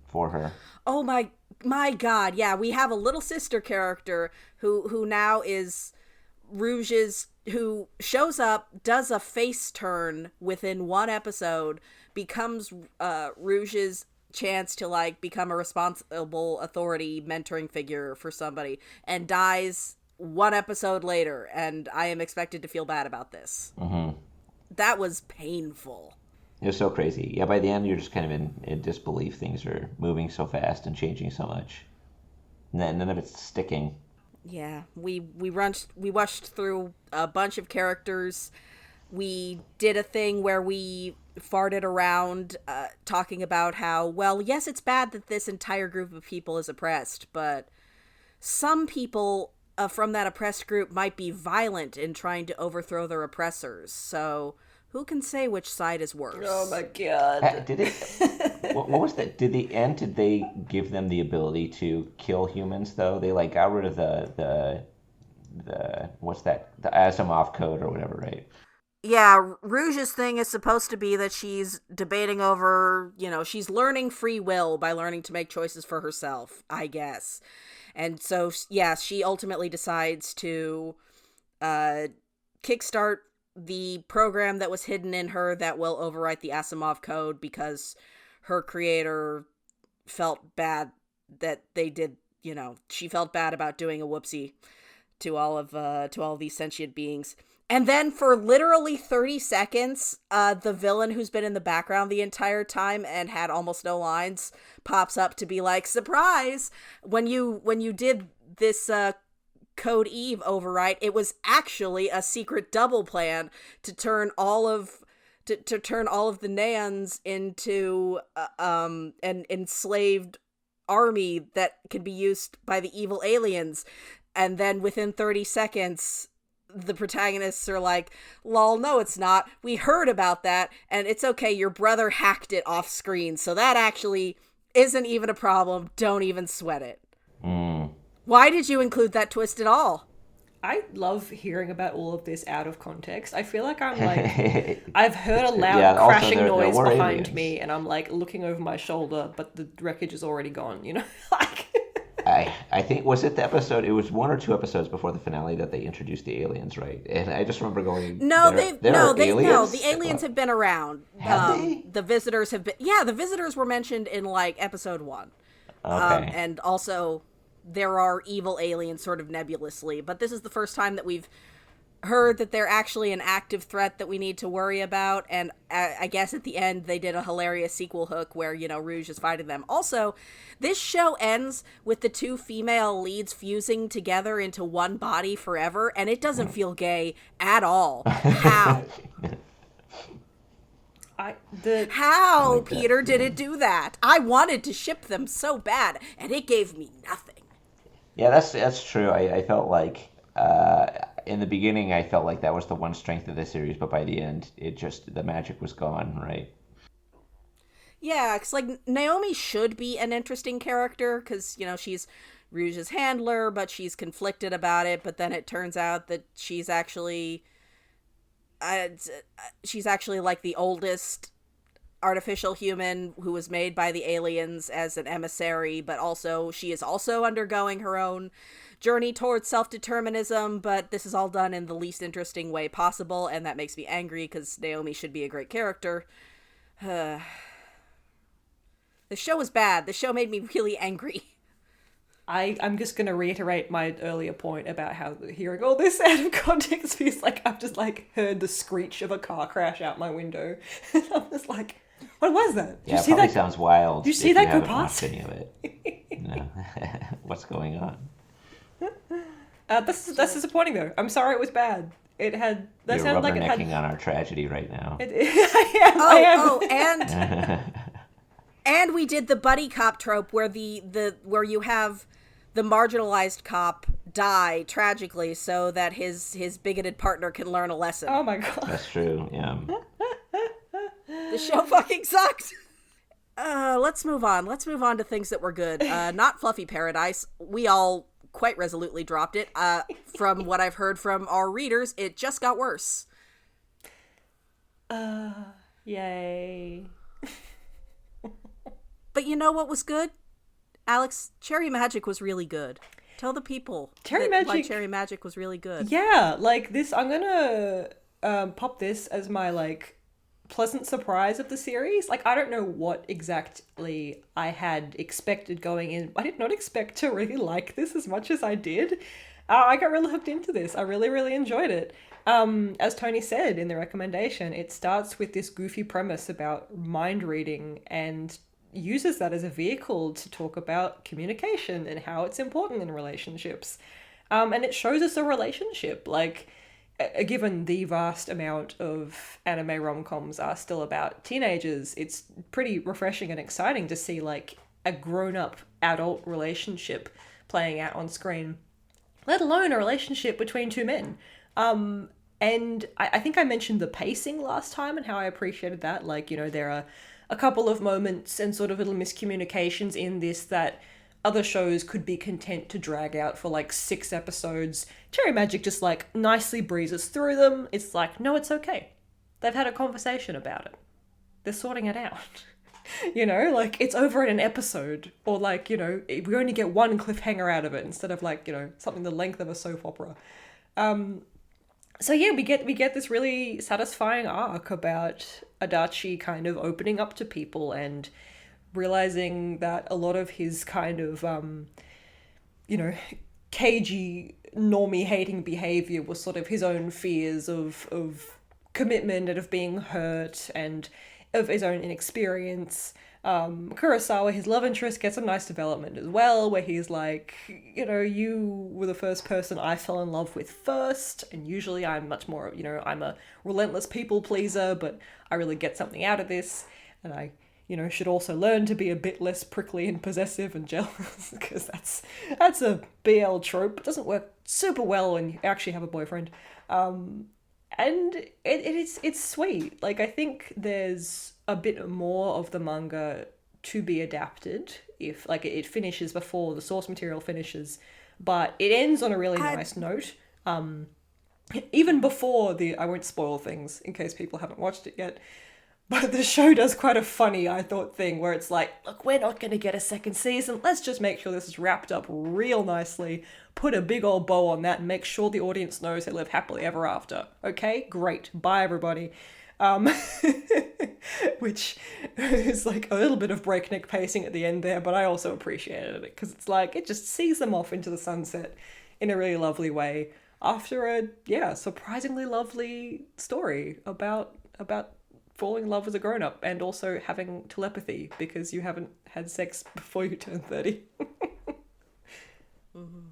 for her. Oh my god, yeah, we have a little sister character who now is Rouge's, who shows up, does a face turn within one episode, becomes Rouge's chance to like become a responsible authority mentoring figure for somebody and dies one episode later, and I am expected to feel bad about this. That was painful. It was so crazy. Yeah, by the end, you're just kind of in disbelief. Things are moving so fast and changing so much. None of it's sticking. Yeah, we rushed through a bunch of characters. We did a thing where we farted around talking about how, well, yes, it's bad that this entire group of people is oppressed, but some people from that oppressed group might be violent in trying to overthrow their oppressors. So who can say which side is worse? Oh my god. Did it? What was that? Did they give them the ability to kill humans though? They like got rid of the what's that? The Asimov code or whatever, right? Yeah, Rouge's thing is supposed to be that she's debating over, she's learning free will by learning to make choices for herself, I guess. And so, yeah, she ultimately decides to kickstart the program that was hidden in her that will overwrite the Asimov code because her creator felt bad that they did, she felt bad about doing a whoopsie to all of these sentient beings. And then for literally 30 seconds, the villain who's been in the background the entire time and had almost no lines pops up to be like, surprise! When you did this Code Eve overwrite, it was actually a secret double plan to turn all of the Nans into an enslaved army that could be used by the evil aliens. And then within 30 seconds, the protagonists are like, lol, no, it's not. We heard about that, and it's okay. Your brother hacked it off screen, so that actually isn't even a problem. Don't even sweat it. Why did you include that twist at all? I love hearing about all of this out of context. I feel like I'm like, I've heard a loud crashing noise behind aliens. Me, and I'm like looking over my shoulder, but the wreckage is already gone, like... I think, was it the episode, it was one or two episodes before the finale that they introduced the aliens, right? And I just remember going, the aliens have been around. Have they? The visitors have been, the visitors were mentioned in like episode 1. Okay. And also there are evil aliens sort of nebulously, but this is the first time that we've heard that they're actually an active threat that we need to worry about. And I guess at the end they did a hilarious sequel hook where, Rouge is fighting them. Also, this show ends with the two female leads fusing together into one body forever, and it doesn't feel gay at all. How? How, Peter, did it do that? I wanted to ship them so bad, and it gave me nothing. Yeah, that's true. I felt like in the beginning I felt like that was the one strength of the series, but by the end the magic was gone, right? Yeah, because like Naomi should be an interesting character because she's Rouge's handler, but she's conflicted about it. But then it turns out that she's actually like the oldest artificial human who was made by the aliens as an emissary, but also she is also undergoing her own journey towards self-determinism, but this is all done in the least interesting way possible, and that makes me angry because Naomi should be a great character. The show was bad. The show made me really angry. I'm just going to reiterate my earlier point about how hearing all this out of context feels like I've just like heard the screech of a car crash out my window. I'm just like, what was that? Yeah, it probably sounds wild. You see that go past? Any of it. No. What's going on? That's disappointing though. I'm sorry it was bad. It had... That sounded like it had... You're rubbernecking on our tragedy right now. I am. And we did the buddy cop trope where where you have the marginalized cop die tragically so that his bigoted partner can learn a lesson. Oh my god. That's true, yeah. The show fucking sucked. Let's move on. Let's move on to things that were good. Not Fluffy Paradise. We all quite resolutely dropped it. From what I've heard from our readers, it just got worse. Yay. But you know what was good? Alex, Cherry Magic was really good. Tell the people why Cherry Magic was really good. Yeah, like this, I'm gonna pop this as my like pleasant surprise of the series. Like, I don't know what exactly I had expected going in. I did not expect to really like this as much as I did. I got really hooked into this. I really, really enjoyed it. As Tony said in the recommendation, it starts with this goofy premise about mind reading and uses that as a vehicle to talk about communication and how it's important in relationships. And it shows us a relationship. Like, given the vast amount of anime rom-coms are still about teenagers, it's pretty refreshing and exciting to see like a grown-up adult relationship playing out on screen, let alone a relationship between two men. And I think I mentioned the pacing last time and how I appreciated that. Like, you know, there are a couple of moments and sort of little miscommunications in this that other shows could be content to drag out for like 6 episodes. Cherry Magic just like nicely breezes through them. It's like, no, it's okay. They've had a conversation about it. They're sorting it out. You know, like it's over in an episode, or like, you know, we only get one cliffhanger out of it instead of like, you know, something the length of a soap opera. So yeah, we get this really satisfying arc about Adachi kind of opening up to people and realizing that a lot of his kind of, you know, cagey, normie hating behavior was sort of his own fears of commitment and of being hurt and of his own inexperience. Kurosawa, his love interest, gets a nice development as well, where he's like, you know, you were the first person I fell in love with first, and usually I'm much more, you know, I'm a relentless people pleaser, but I really get something out of this, and I, you know, should also learn to be a bit less prickly and possessive and jealous, because that's a BL trope. It doesn't work super well when you actually have a boyfriend. And it's sweet. Like, I think there's a bit more of the manga to be adapted if, like, it finishes before the source material finishes, but it ends on a really nice note. Even before I won't spoil things in case people haven't watched it yet, but the show does quite a funny, I thought, thing where it's like, look, we're not going to get a second season. Let's just make sure this is wrapped up real nicely. Put a big old bow on that and make sure the audience knows they live happily ever after. Okay? Great. Bye, everybody. Which is like a little bit of breakneck pacing at the end there, but I also appreciated it because it's like, it just sees them off into the sunset in a really lovely way after a, surprisingly lovely story about falling in love as a grown-up and also having telepathy because you haven't had sex before you turn 30. Mm-hmm.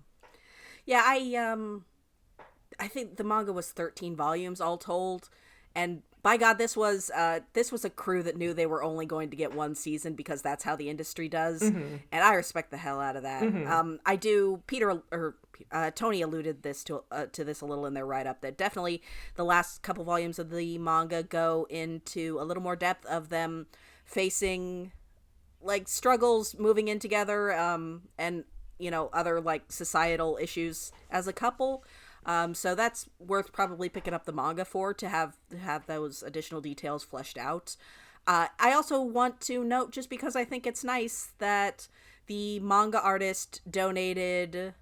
Yeah, I think the manga was 13 volumes all told, and by God, this was a crew that knew they were only going to get one season because that's how the industry does, and I respect the hell out of that. I do. Tony alluded to this a little in their write-up, that definitely the last couple volumes of the manga go into a little more depth of them facing like struggles moving in together, and you know, other like societal issues as a couple. So that's worth probably picking up the manga for, to have those additional details fleshed out. I also want to note, just because I think it's nice, that the manga artist donated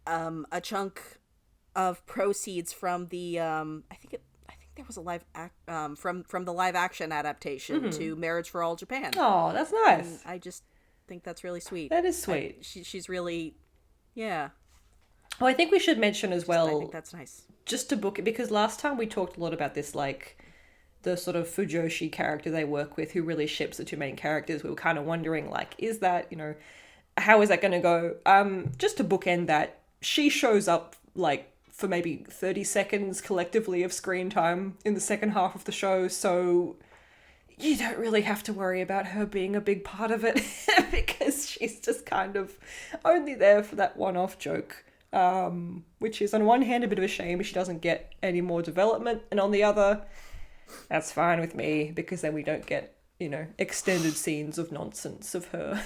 a chunk of proceeds from the I think there was a from the live action adaptation to Marriage for All Japan. Oh, that's nice. And I just think that's really sweet. That is sweet. She's really, yeah. Oh, I think we should mention as well, I think that's nice, just to book it, because last time we talked a lot about this, like, the sort of Fujoshi character they work with who really ships the two main characters. We were kind of wondering, like, is that, you know, how is that going to go? Just to bookend that, she shows up, like, for maybe 30 seconds collectively of screen time in the second half of the show, so you don't really have to worry about her being a big part of it because she's just kind of only there for that one-off joke. Which is on one hand a bit of a shame she doesn't get any more development, and on the other, that's fine with me because then we don't get, you know, extended scenes of nonsense of her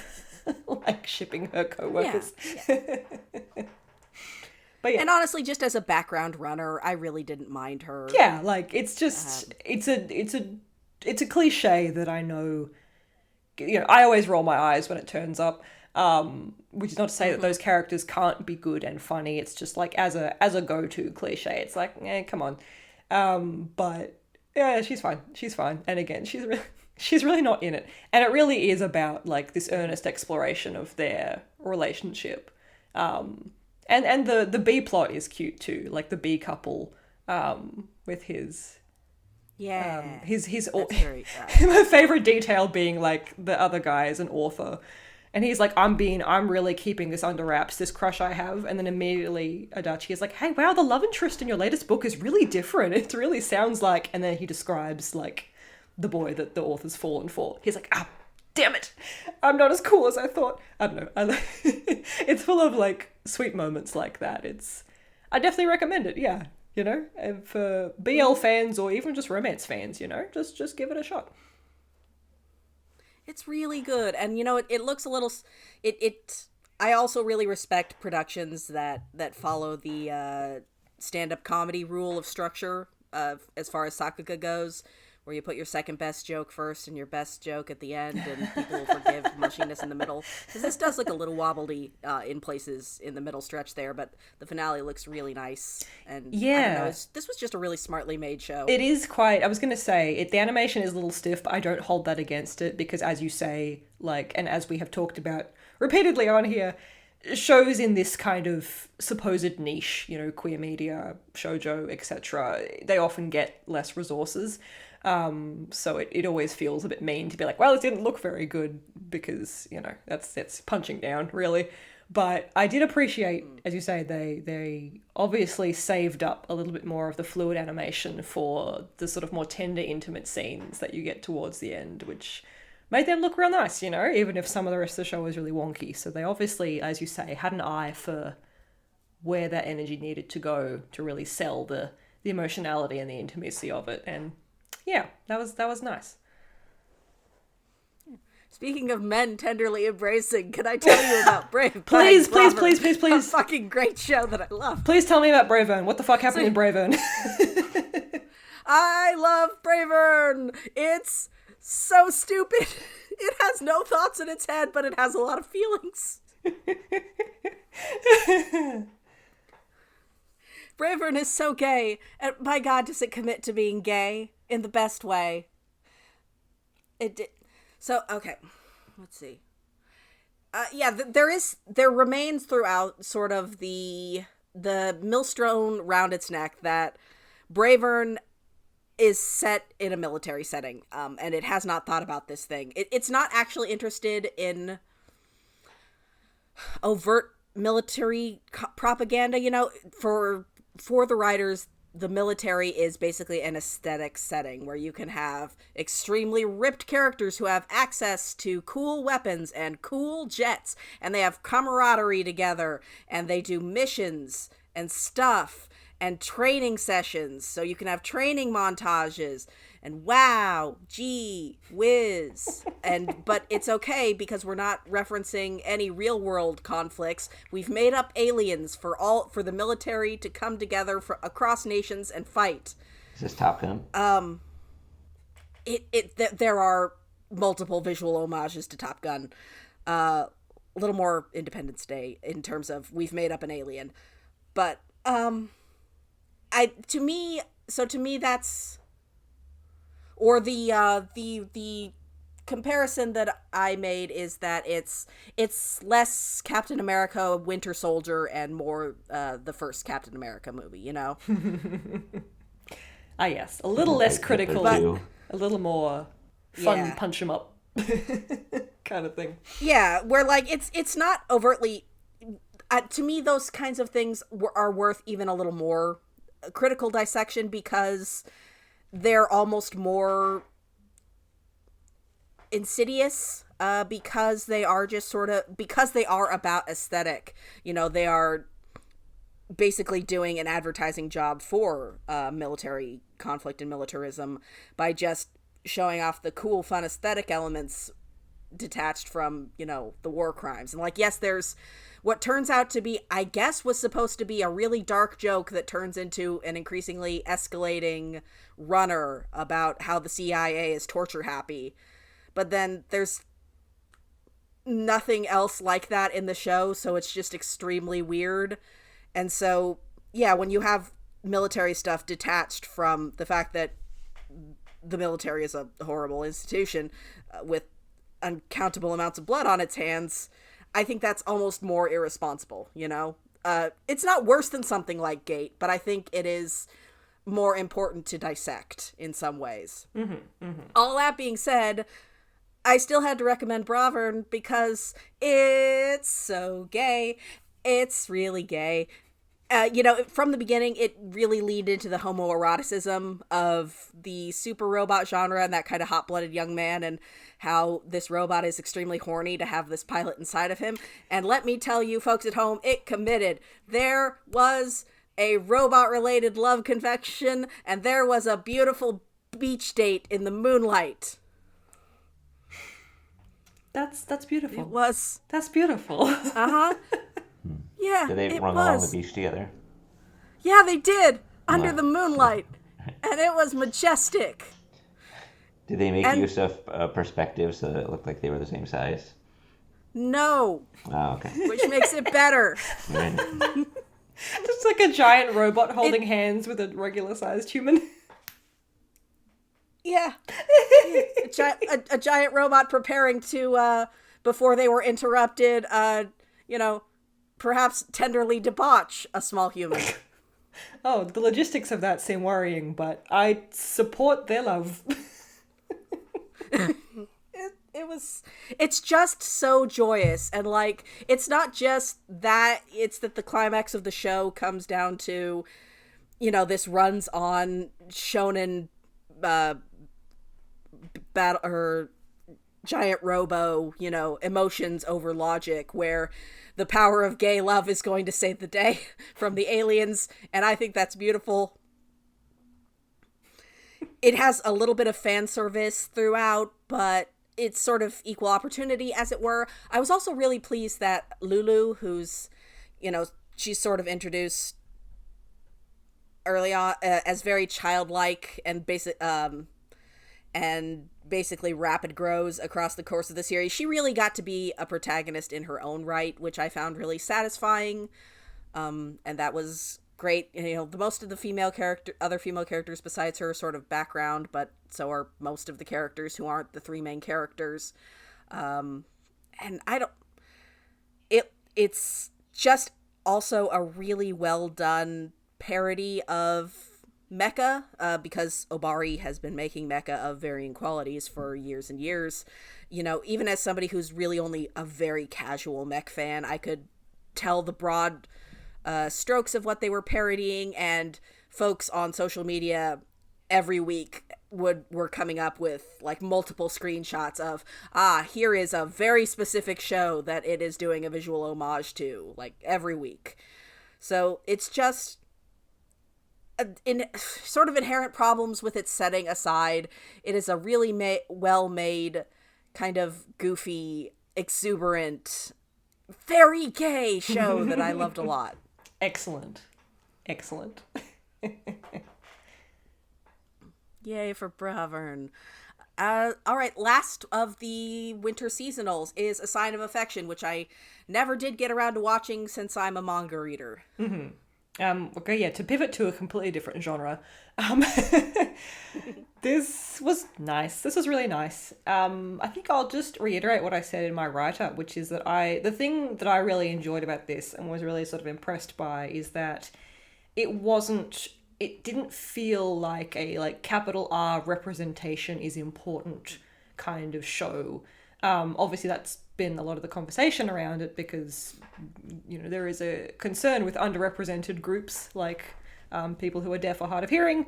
like shipping her co-workers. Yeah. But yeah. And honestly, just as a background runner, I really didn't mind her. Yeah, like it's just it's a cliche that I know, you know, I always roll my eyes when it turns up. Which is not to say that those characters can't be good and funny. It's just like as a go-to cliche, it's like, come on. But Yeah, she's fine. She's fine. And again, she's really not in it. And it really is about like this earnest exploration of their relationship. And the B plot is cute too, like the B couple with his Yeah. his That's very my favorite detail being like the other guy is an author. And he's like, I'm really keeping this under wraps, this crush I have. And then immediately Adachi is like, hey, wow, the love interest in your latest book is really different. It really sounds like, and then he describes like the boy that the author's fallen for. He's like, ah, damn it. I'm not as cool as I thought. I don't know. It's full of like sweet moments like that. I definitely recommend it. Yeah. You know, and for BL fans or even just romance fans, you know, just give it a shot. It's really good, and you know it looks a little. I also really respect productions that follow the stand-up comedy rule of structure as far as sakuga goes, where you put your second best joke first and your best joke at the end, and people will forgive mushiness in the middle. Because this does look a little wobbly in places in the middle stretch there, but the finale looks really nice. And yeah, I don't know, this was just a really smartly made show. It is quite. I was going to say the animation is a little stiff, but I don't hold that against it because, as you say, like, and as we have talked about repeatedly on here, shows in this kind of supposed niche, you know, queer media, shoujo, etc., they often get less resources. So it always feels a bit mean to be like, well, it didn't look very good because, you know, that's punching down, really. But I did appreciate, as you say, they obviously saved up a little bit more of the fluid animation for the sort of more tender, intimate scenes that you get towards the end, which made them look real nice, you know, even if some of the rest of the show was really wonky. So they obviously, as you say, had an eye for where that energy needed to go to really sell the emotionality and the intimacy of it. And yeah, that was nice. Speaking of men tenderly embracing, can I tell you about Brave? Please. A fucking great show that I love. Please tell me about Bravern. What the fuck happened in Bravern? I love Bravern. It's so stupid. It has no thoughts in its head, but it has a lot of feelings. Bravern is so gay, and my God, does it commit to being gay in the best way. It did. So, okay, let's see. There remains throughout sort of the millstone round its neck that Bravern is set in a military setting, and it has not thought about this thing. It's not actually interested in overt military propaganda, you know. For the writers, the military is basically an aesthetic setting where you can have extremely ripped characters who have access to cool weapons and cool jets, and they have camaraderie together, and they do missions and stuff and training sessions, so you can have training montages and wow, gee, whiz. But it's okay because we're not referencing any real world conflicts. We've made up aliens for the military to come together across nations and fight. Is this Top Gun? There are multiple visual homages to Top Gun. A little more Independence Day in terms of we've made up an alien. But to me that's, or the comparison that I made is that it's less Captain America Winter Soldier and more the first Captain America movie, you know? Ah, yes. A little less critical, but a little more fun, yeah. Punch 'em up kind of thing. Yeah, where like it's not overtly... to me, those kinds of things are worth even a little more critical dissection because they're almost more insidious because they are just sort of, because they are about aesthetic. You know, they are basically doing an advertising job for military conflict and militarism by just showing off the cool, fun aesthetic elements detached from, you know, the war crimes. And like, yes, there's what turns out to be, I guess, was supposed to be a really dark joke that turns into an increasingly escalating runner about how the CIA is torture happy. But then there's nothing else like that in the show, so it's just extremely weird. And so, yeah, when you have military stuff detached from the fact that the military is a horrible institution with uncountable amounts of blood on its hands, I think that's almost more irresponsible, you know? It's not worse than something like Gate, but I think it is more important to dissect in some ways. All that being said, I still had to recommend Bravern because it's so gay. It's really gay. You know, from the beginning, it really leaned into the homoeroticism of the super robot genre and that kind of hot-blooded young man, and how this robot is extremely horny to have this pilot inside of him. And let me tell you, folks at home, it committed. There was a robot-related love confession, and there was a beautiful beach date in the moonlight. That's beautiful. It was. That's beautiful. Uh-huh. Yeah, Did they it run was. along the beach together? Yeah, they did. Under Wow. the moonlight. And it was majestic. Did they make And- use of perspectives so that it looked like they were the same size? No. Oh, okay. Which makes it better. Right. Just like a giant robot holding hands with a regular-sized human. Yeah. A giant robot preparing to, before they were interrupted, you know, perhaps tenderly debauch a small human. Oh, the logistics of that seem worrying, but I support their love. It's just so joyous, and like, it's not just that, it's that the climax of the show comes down to, you know, this runs on shonen battle or giant robo, you know, emotions over logic, where the power of gay love is going to save the day from the aliens, and I think that's beautiful. It has a little bit of fan service throughout, but it's sort of equal opportunity, as it were. I was also really pleased that Lulu, who's, you know, she's sort of introduced early on as very childlike and basically rapid grows across the course of the series. She really got to be a protagonist in her own right, which I found really satisfying. And that was great. You know, the most of the other female characters besides her are sort of background, but so are most of the characters who aren't the three main characters. And it's just also a really well done parody of mecha, because Obari has been making mecha of varying qualities for years and years. You know, even as somebody who's really only a very casual mech fan, I could tell the broad strokes of what they were parodying, and folks on social media every week were coming up with like multiple screenshots of, here is a very specific show that it is doing a visual homage to, like, every week. So it's just in sort of inherent problems with its setting aside, it is a really well-made, kind of goofy, exuberant, very gay show that I loved a lot. Excellent. Yay for Bravern. All right, last of the winter seasonals is A Sign of Affection, which I never did get around to watching since I'm a manga reader. Okay, yeah, to pivot to a completely different genre. This was nice. This was really nice. I think I'll just reiterate what I said in my write-up, which is that the thing that I really enjoyed about this and was really sort of impressed by is that it didn't feel like a capital R representation is important kind of show. Obviously that's been a lot of the conversation around it because, you know, there is a concern with underrepresented groups like people who are deaf or hard of hearing,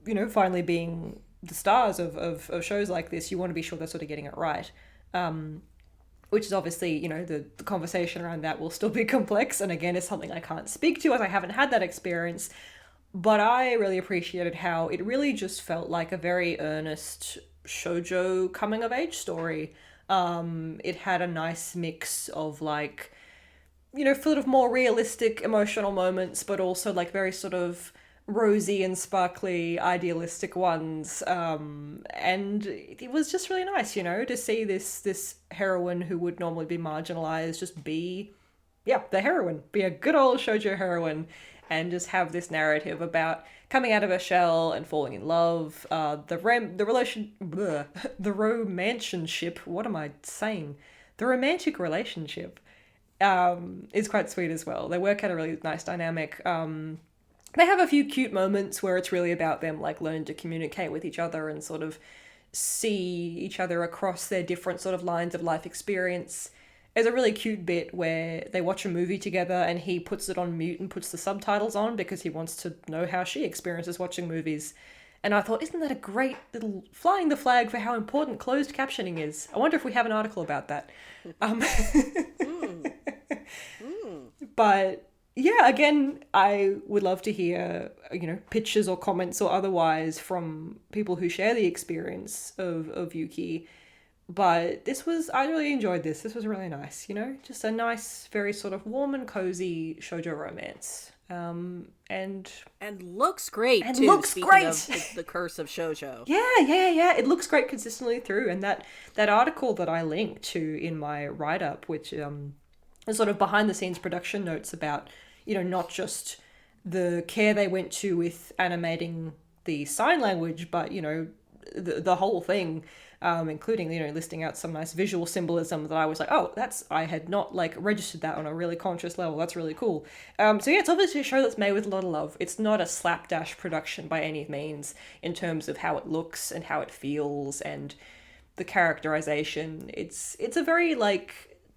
you know, finally being the stars of shows like this. You want to be sure they're sort of getting it right. Which is obviously, you know, the conversation around that will still be complex. And again, it's something I can't speak to as I haven't had that experience. But I really appreciated how it really just felt like a very earnest shoujo coming of age story. It had a nice mix of, like, you know, sort of more realistic emotional moments, but also like very sort of rosy and sparkly idealistic ones. And it was just really nice, you know, to see this heroine who would normally be marginalized just be, the heroine, be a good old shoujo heroine, and just have this narrative about coming out of her shell and falling in love. The romanship. What am I saying? The romantic relationship is quite sweet as well. They work out a really nice dynamic. They have a few cute moments where it's really about them like learning to communicate with each other and sort of see each other across their different sort of lines of life experience. There's a really cute bit where they watch a movie together and he puts it on mute and puts the subtitles on because he wants to know how she experiences watching movies. And I thought, isn't that a great little flying the flag for how important closed captioning is? I wonder if we have an article about that. But yeah, again, I would love to hear, pictures or comments or otherwise from people who share the experience of Yuki. But I really enjoyed this. This was really nice, just a nice, very sort of warm and cozy shoujo romance. And looks great, too. Looks great! Of the curse of shoujo. Yeah. It looks great consistently through. And that article that I linked to in my write-up, which is sort of behind-the-scenes production notes about, not just the care they went to with animating the sign language, but, the whole thing, including, listing out some nice visual symbolism that I was like, oh, I had not registered that on a really conscious level. That's really cool. So yeah, it's obviously a show that's made with a lot of love. It's not a slapdash production by any means in terms of how it looks and how it feels and the characterization. It's a very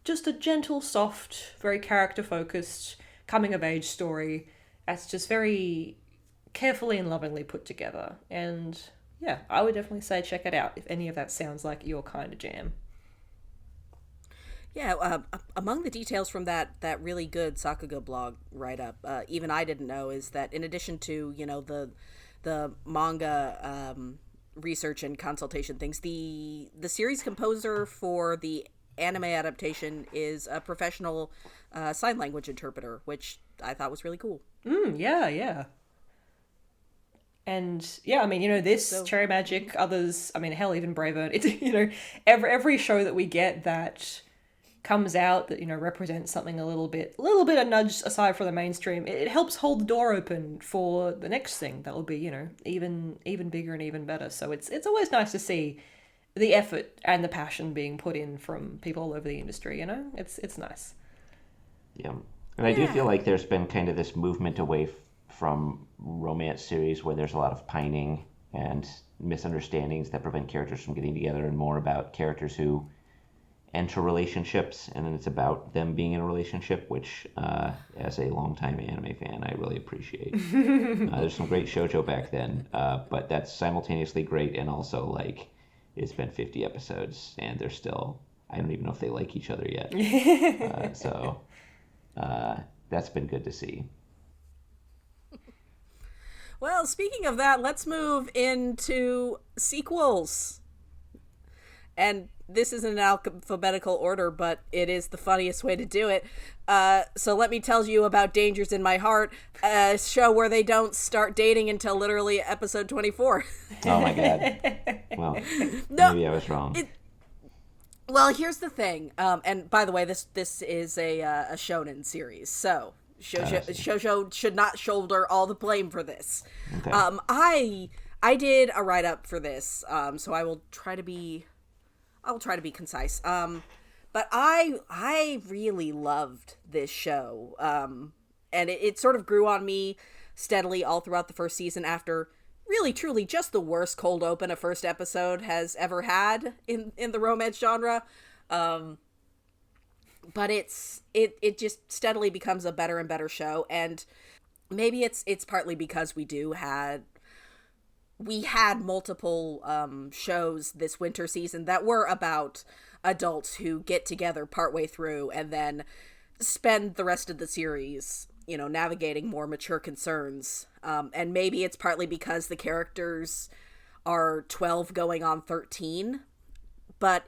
just a gentle, soft, very character focused coming of age story. That's just very carefully and lovingly put together. And yeah, I would definitely say check it out if any of that sounds like your kind of jam. Yeah, among the details from that really good Sakuga blog write-up, even I didn't know, is that in addition to, the manga research and consultation things, the series composer for the anime adaptation is a professional sign language interpreter, which I thought was really cool. Yeah. And yeah, this, Cherry Magic, others, hell, even Bravern, it's, every show that we get that comes out that, represents something a little bit a nudge aside from the mainstream, it helps hold the door open for the next thing that will be, even bigger and even better. So it's always nice to see the effort and the passion being put in from people all over the industry, it's nice. Yeah. And I do feel like there's been kind of this movement away from romance series where there's a lot of pining and misunderstandings that prevent characters from getting together, and more about characters who enter relationships and then it's about them being in a relationship, which as a longtime anime fan I really appreciate. There's some great shoujo back then, but that's simultaneously great and also it's been 50 episodes and they're still, I don't even know if they like each other yet. So that's been good to see. Well, speaking of that, let's move into sequels. And this isn't in alphabetical order, but it is the funniest way to do it. So let me tell you about Dangers in My Heart, a show where they don't start dating until literally episode 24. Oh my god. Well, maybe I was wrong. Well, here's the thing. And by the way, this is a shonen series, so shoujo should not shoulder all the blame for this. Okay. I did a write-up for this, so I will try to be concise. But I really loved this show. And it sort of grew on me steadily all throughout the first season after really truly just the worst cold open a first episode has ever had in the romance genre. But it just steadily becomes a better and better show, and maybe it's partly because we had multiple shows this winter season that were about adults who get together partway through and then spend the rest of the series, navigating more mature concerns. And maybe it's partly because the characters are 12 going on 13, but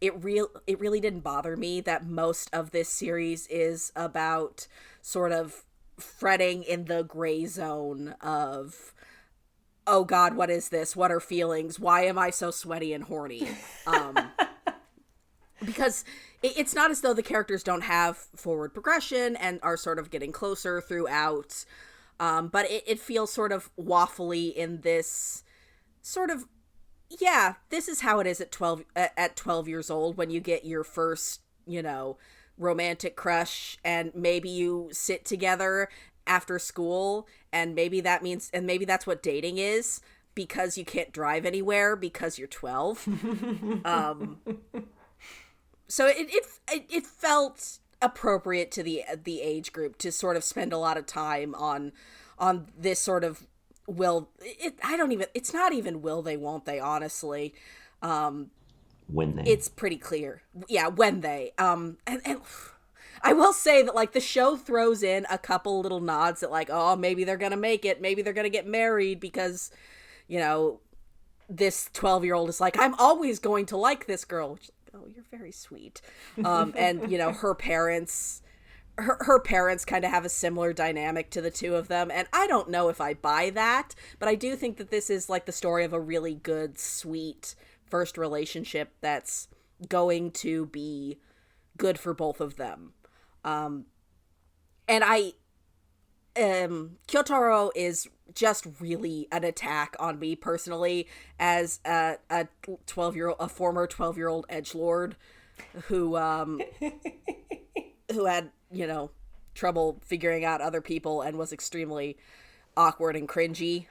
it really didn't bother me that most of this series is about sort of fretting in the gray zone of, oh god, what is this? What are feelings? Why am I so sweaty and horny? Because it's not as though the characters don't have forward progression and are sort of getting closer throughout. But it feels sort of waffly in this sort of, yeah, this is how it is at 12 years old when you get your first, romantic crush, and maybe you sit together after school, and maybe that's what dating is, because you can't drive anywhere because you're 12. So it felt appropriate to the age group to sort of spend a lot of time on this sort of it's not even will they, won't they, honestly. When they. It's pretty clear. Yeah, when they. And I will say that, like, the show throws in a couple little nods that, like, oh, maybe they're gonna make it, maybe they're gonna get married because, this 12-year-old is like, I'm always going to like this girl. Which, oh, you're very sweet. And, her parents... Her parents kind of have a similar dynamic to the two of them, and I don't know if I buy that, but I do think that this is like the story of a really good, sweet first relationship that's going to be good for both of them. And Kyotaro is just really an attack on me personally as a former 12-year-old edgelord who had, trouble figuring out other people and was extremely awkward and cringy.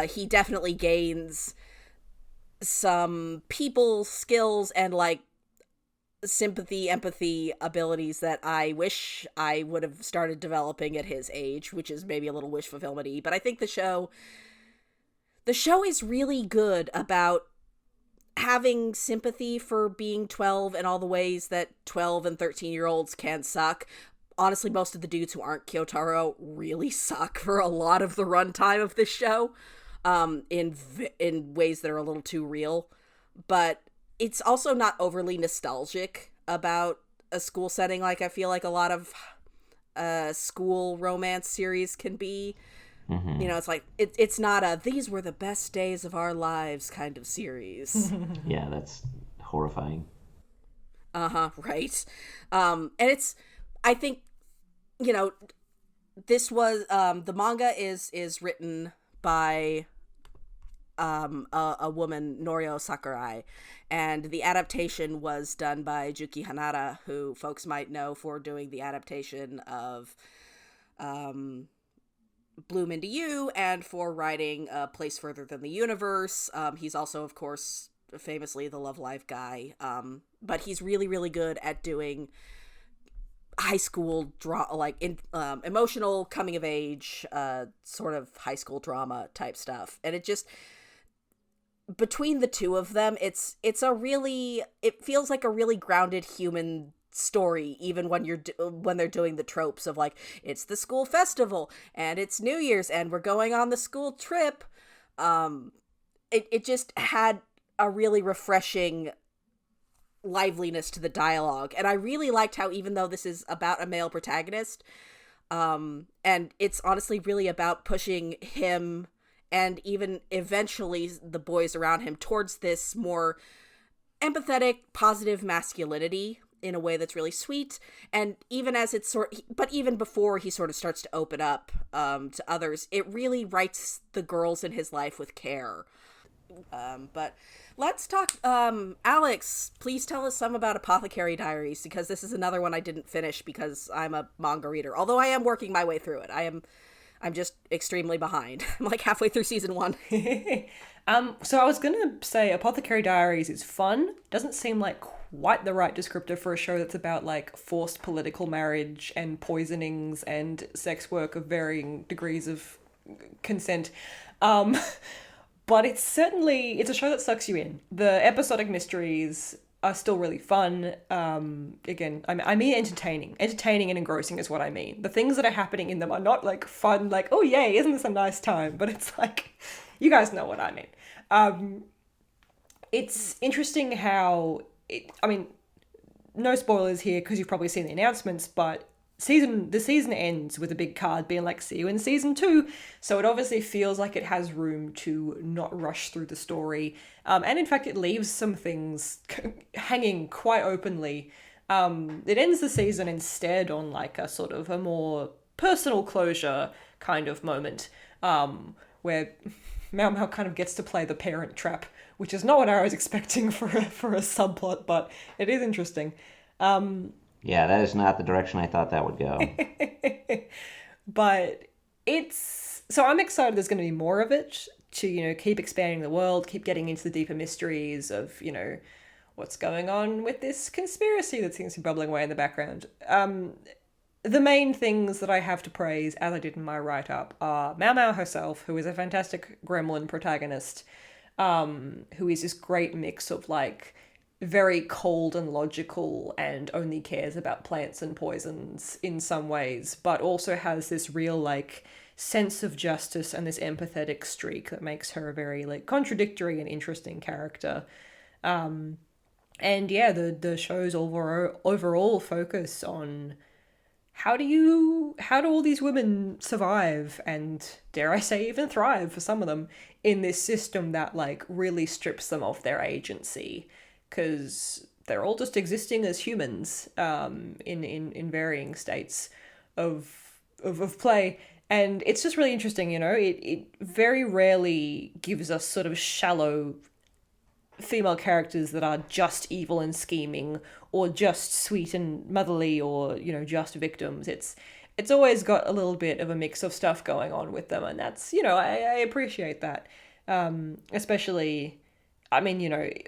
He definitely gains some people skills and, like, sympathy, empathy abilities that I wish I would have started developing at his age, which is maybe a little wish fulfillment-y. But I think the show is really good about having sympathy for being 12 and all the ways that 12 and 13-year-olds can suck. Honestly, most of the dudes who aren't Kyotaro really suck for a lot of the runtime of this show, in ways that are a little too real. But it's also not overly nostalgic about a school setting like I feel like a lot of school romance series can be. Mm-hmm. It's like, it's not a these were the best days of our lives kind of series. Yeah, that's horrifying. Right. And it's, I think, this was, the manga is written by a woman, Norio Sakurai, and the adaptation was done by Juki Hanada, who folks might know for doing the adaptation of Bloom Into You and for writing A Place Further Than the Universe. He's also, of course, famously the Love Live guy, but he's really, really good at doing high school emotional coming of age sort of high school drama type stuff. And it just, between the two of them, it feels like a really grounded human story, even when they're doing the tropes of, like, it's the school festival and it's New Year's and we're going on the school trip. It just had a really refreshing liveliness to the dialogue, and I really liked how, even though this is about a male protagonist, and it's honestly really about pushing him and even eventually the boys around him towards this more empathetic, positive masculinity in a way that's really sweet. And even as but even before he sort of starts to open up to others, it really writes the girls in his life with care. But let's talk, Alex, please tell us some about Apothecary Diaries, because this is another one I didn't finish because I'm a manga reader, although I am working my way through it. I'm just extremely behind. I'm like halfway through season 1. So I was going to say Apothecary Diaries is fun. Doesn't seem like quite the right descriptor for a show that's about, like, forced political marriage and poisonings and sex work of varying degrees of consent. But it's a show that sucks you in. The episodic mysteries are still really fun. Again, I mean entertaining. Entertaining and engrossing is what I mean. The things that are happening in them are not, like, fun, like, oh yay, isn't this a nice time? But it's like, you guys know what I mean. It's interesting how, no spoilers here because you've probably seen the announcements, but the season ends with a big card being like, see you in season 2. So it obviously feels like it has room to not rush through the story. And in fact, it leaves some things hanging quite openly. It ends the season instead on, like, a sort of a more personal closure, kind of moment, where Mao Mao kind of gets to play the parent trap, which is not what I was expecting for a subplot, but it is interesting. Yeah, that is not the direction I thought that would go. But so I'm excited there's going to be more of it to, keep expanding the world, keep getting into the deeper mysteries of, what's going on with this conspiracy that seems to be bubbling away in the background. The main things that I have to praise, as I did in my write-up, are Mao Mao herself, who is a fantastic gremlin protagonist, who is this great mix of, like, very cold and logical and only cares about plants and poisons in some ways, but also has this real, like, sense of justice and this empathetic streak that makes her a very, like, contradictory and interesting character. And yeah, the show's overall focus on how do all these women survive and, dare I say, even thrive for some of them in this system that, like, really strips them of their agency, because they're all just existing as humans in varying states of play. And it's just really interesting, it very rarely gives us sort of shallow female characters that are just evil and scheming, or just sweet and motherly, or, just victims. It's always got a little bit of a mix of stuff going on with them, and that's, I appreciate that. Especially, I mean,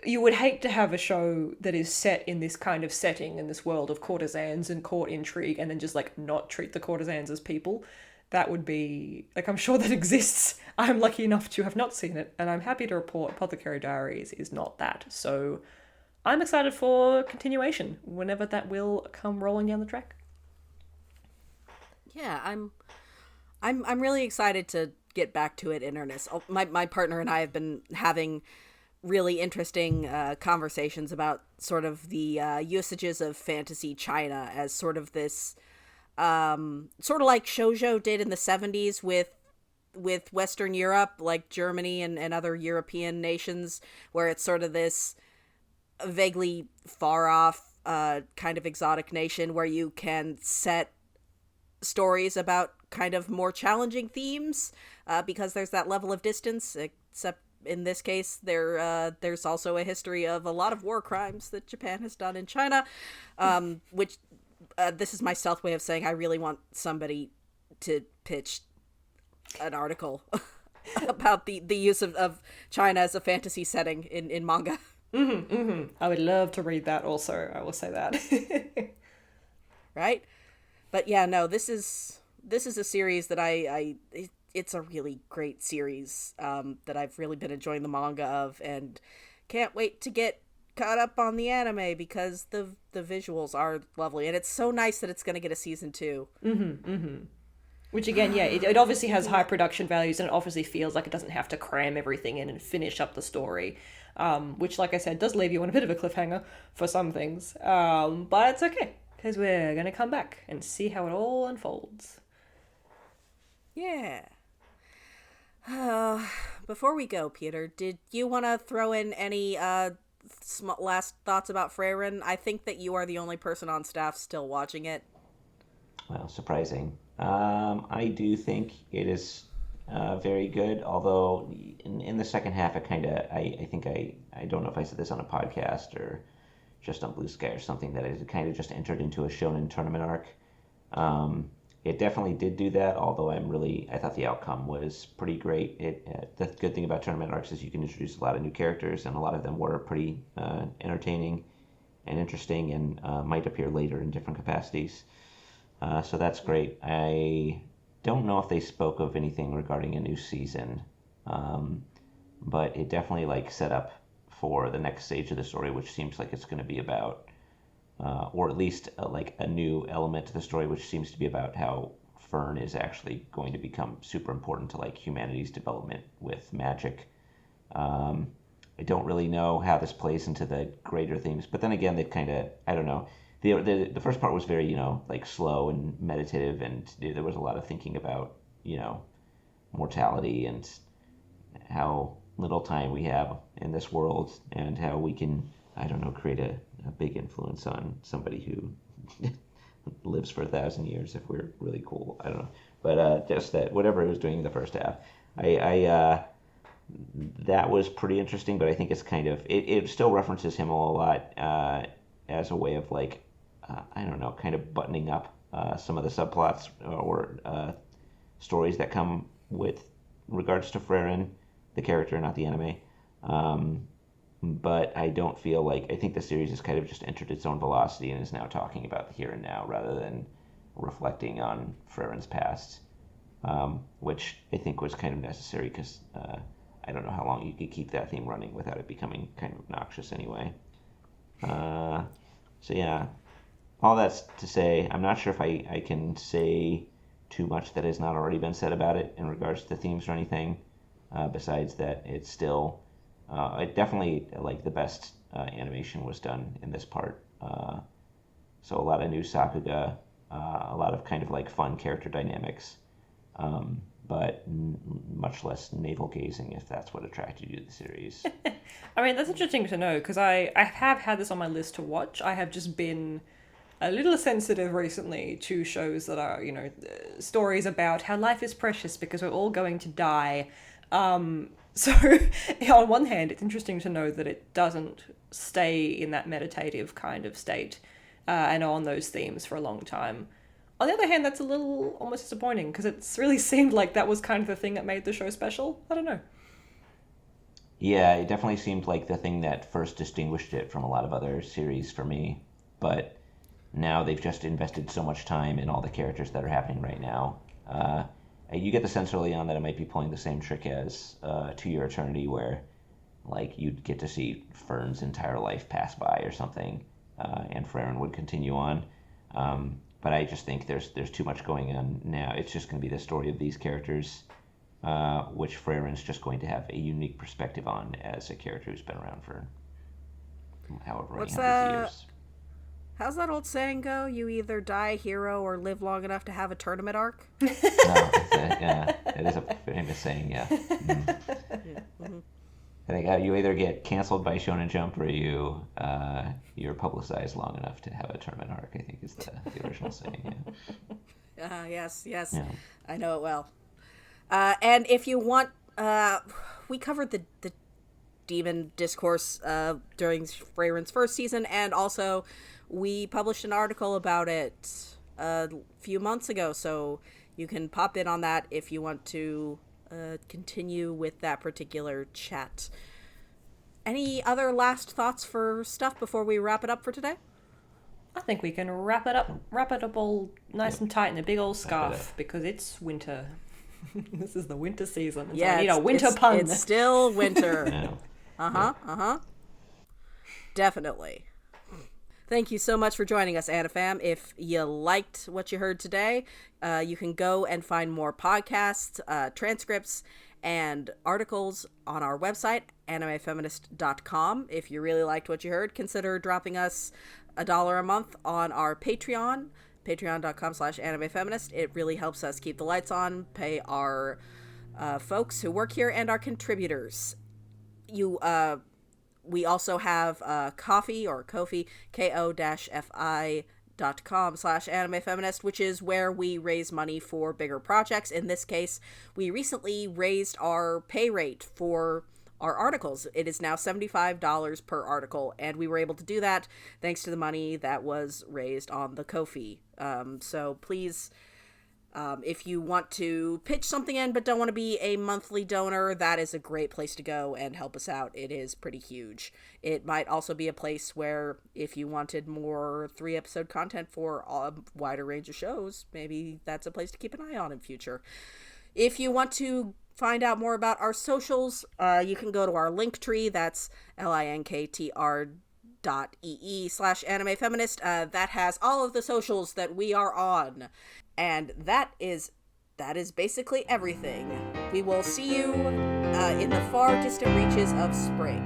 you would hate to have a show that is set in this kind of setting, in this world of courtesans and court intrigue, and then just, like, not treat the courtesans as people. That would be, like, I'm sure that exists. I'm lucky enough to have not seen it, and I'm happy to report Apothecary Diaries is not that. So I'm excited for continuation, whenever that will come rolling down the track. Yeah, I'm really excited to get back to it in earnest. My partner and I have been having really interesting conversations about sort of the usages of fantasy China as sort of this, sort of like shoujo did in the 70s with Western Europe, like Germany and other European nations, where it's sort of this vaguely far off kind of exotic nation where you can set stories about kind of more challenging themes because there's that level of distance, except in this case there's also a history of a lot of war crimes that Japan has done in China, which this is my stealth way of saying I really want somebody to pitch an article about the use of China as a fantasy setting in manga. Mm-hmm, mm-hmm. I would love to read that also, I will say that. Right? But yeah, no, this is a series that it's a really great series that I've really been enjoying the manga of, and can't wait to get caught up on the anime because the visuals are lovely, and it's so nice that it's going to get a season 2. Mm-hmm, mm-hmm. Which again, yeah, it obviously has high production values, and it obviously feels like it doesn't have to cram everything in and finish up the story, which, like I said, does leave you on a bit of a cliffhanger for some things, but it's okay, because we're going to come back and see how it all unfolds. Yeah. Before we go, Peter, did you want to throw in any last thoughts about Frieren? I think that you are the only person on staff still watching it. Well, surprising. I do think it is very good, although in the second half, it kind of, I think I don't know if I said this on a podcast or just on Blue Sky or something, that it kind of just entered into a shonen tournament arc. It definitely did do that, although I thought the outcome was pretty great. The good thing about tournament arcs is you can introduce a lot of new characters, and a lot of them were pretty entertaining and interesting, and might appear later in different capacities. So that's great. I don't know if they spoke of anything regarding a new season, but it definitely set up for the next stage of the story, which seems like it's going to be about, or at least a new element to the story, which seems to be about how Fern is actually going to become super important to humanity's development with magic. I don't really know how this plays into the greater themes, but then again, they've kind of, I don't know. The first part was very, slow and meditative, and there was a lot of thinking about, mortality and how little time we have in this world, and how we can, I don't know, create a big influence on somebody who lives for 1,000 years if we're really cool. I don't know. but just that whatever it was doing in the first half, I that was pretty interesting. But I think it's kind of it still references him a lot as a way of like I don't know, kind of buttoning up some of the subplots or stories that come with regards to Frieren, the character, not the anime. But I don't feel like I think the series has kind of just entered its own velocity and is now talking about the here and now rather than reflecting on Frieren's past, which I think was kind of necessary because I don't know how long you could keep that theme running without it becoming kind of obnoxious anyway. So yeah, all that's to say, I'm not sure if I can say too much that has not already been said about it in regards to themes or anything, besides that it's still, it definitely, like, the best animation was done in this part. So a lot of new Sakuga, a lot of kind of like fun character dynamics, but much less navel gazing, if that's what attracted you to the series. I mean, that's interesting to know, because I have had this on my list to watch. I have just been a little sensitive recently to shows that are, stories about how life is precious because we're all going to die. So on one hand, it's interesting to know that it doesn't stay in that meditative kind of state and on those themes for a long time. On the other hand, that's a little almost disappointing because it's really seemed like that was kind of the thing that made the show special. I don't know. Yeah, it definitely seemed like the thing that first distinguished it from a lot of other series for me. But now they've just invested so much time in all the characters that are happening right now. You get the sense early on that it might be pulling the same trick as To Your Eternity, where like you'd get to see Fern's entire life pass by or something, and Frieren would continue on. But I just think there's too much going on now. It's just going to be the story of these characters, which Frieren's just going to have a unique perspective on as a character who's been around for however many hundreds of years. How's that old saying go? You either die a hero or live long enough to have a tournament arc? No, it is a famous saying, yeah. Mm-hmm. Yeah. Mm-hmm. I think you either get canceled by Shonen Jump or you're publicized long enough to have a tournament arc, I think is the original saying, yeah. Yes. Yeah. I know it well. And if you want, we covered the demon discourse during Frieren's first season, and also we published an article about it a few months ago, so you can pop in on that if you want to continue with that particular chat. Any other last thoughts for stuff before we wrap it up for today? I think we can wrap it up all nice and tight in a big old scarf because it's winter. This is the winter season. It's winter pun. It's still winter. Yeah. Definitely. Thank you so much for joining us, AniFam. If you liked what you heard today, you can go and find more podcasts, transcripts, and articles on our website, animefeminist.com. If you really liked what you heard, consider dropping us $1 a month on our Patreon, patreon.com/animefeminist. It really helps us keep the lights on, pay our folks who work here, and our contributors. We also have Ko-fi, ko-fi.com/animefeminist, which is where we raise money for bigger projects. In this case, we recently raised our pay rate for our articles. It is now $75 per article, and we were able to do that thanks to the money that was raised on the Ko-fi. So please, if you want to pitch something in but don't want to be a monthly donor, that is a great place to go and help us out. It is pretty huge. It might also be a place where if you wanted more 3-episode content for a wider range of shows, maybe that's a place to keep an eye on in future. If you want to find out more about our socials, you can go to our link tree. That's linktr.ee/animefeminist. That has all of the socials that we are on. And that is basically everything. We will see you in the far distant reaches of spring.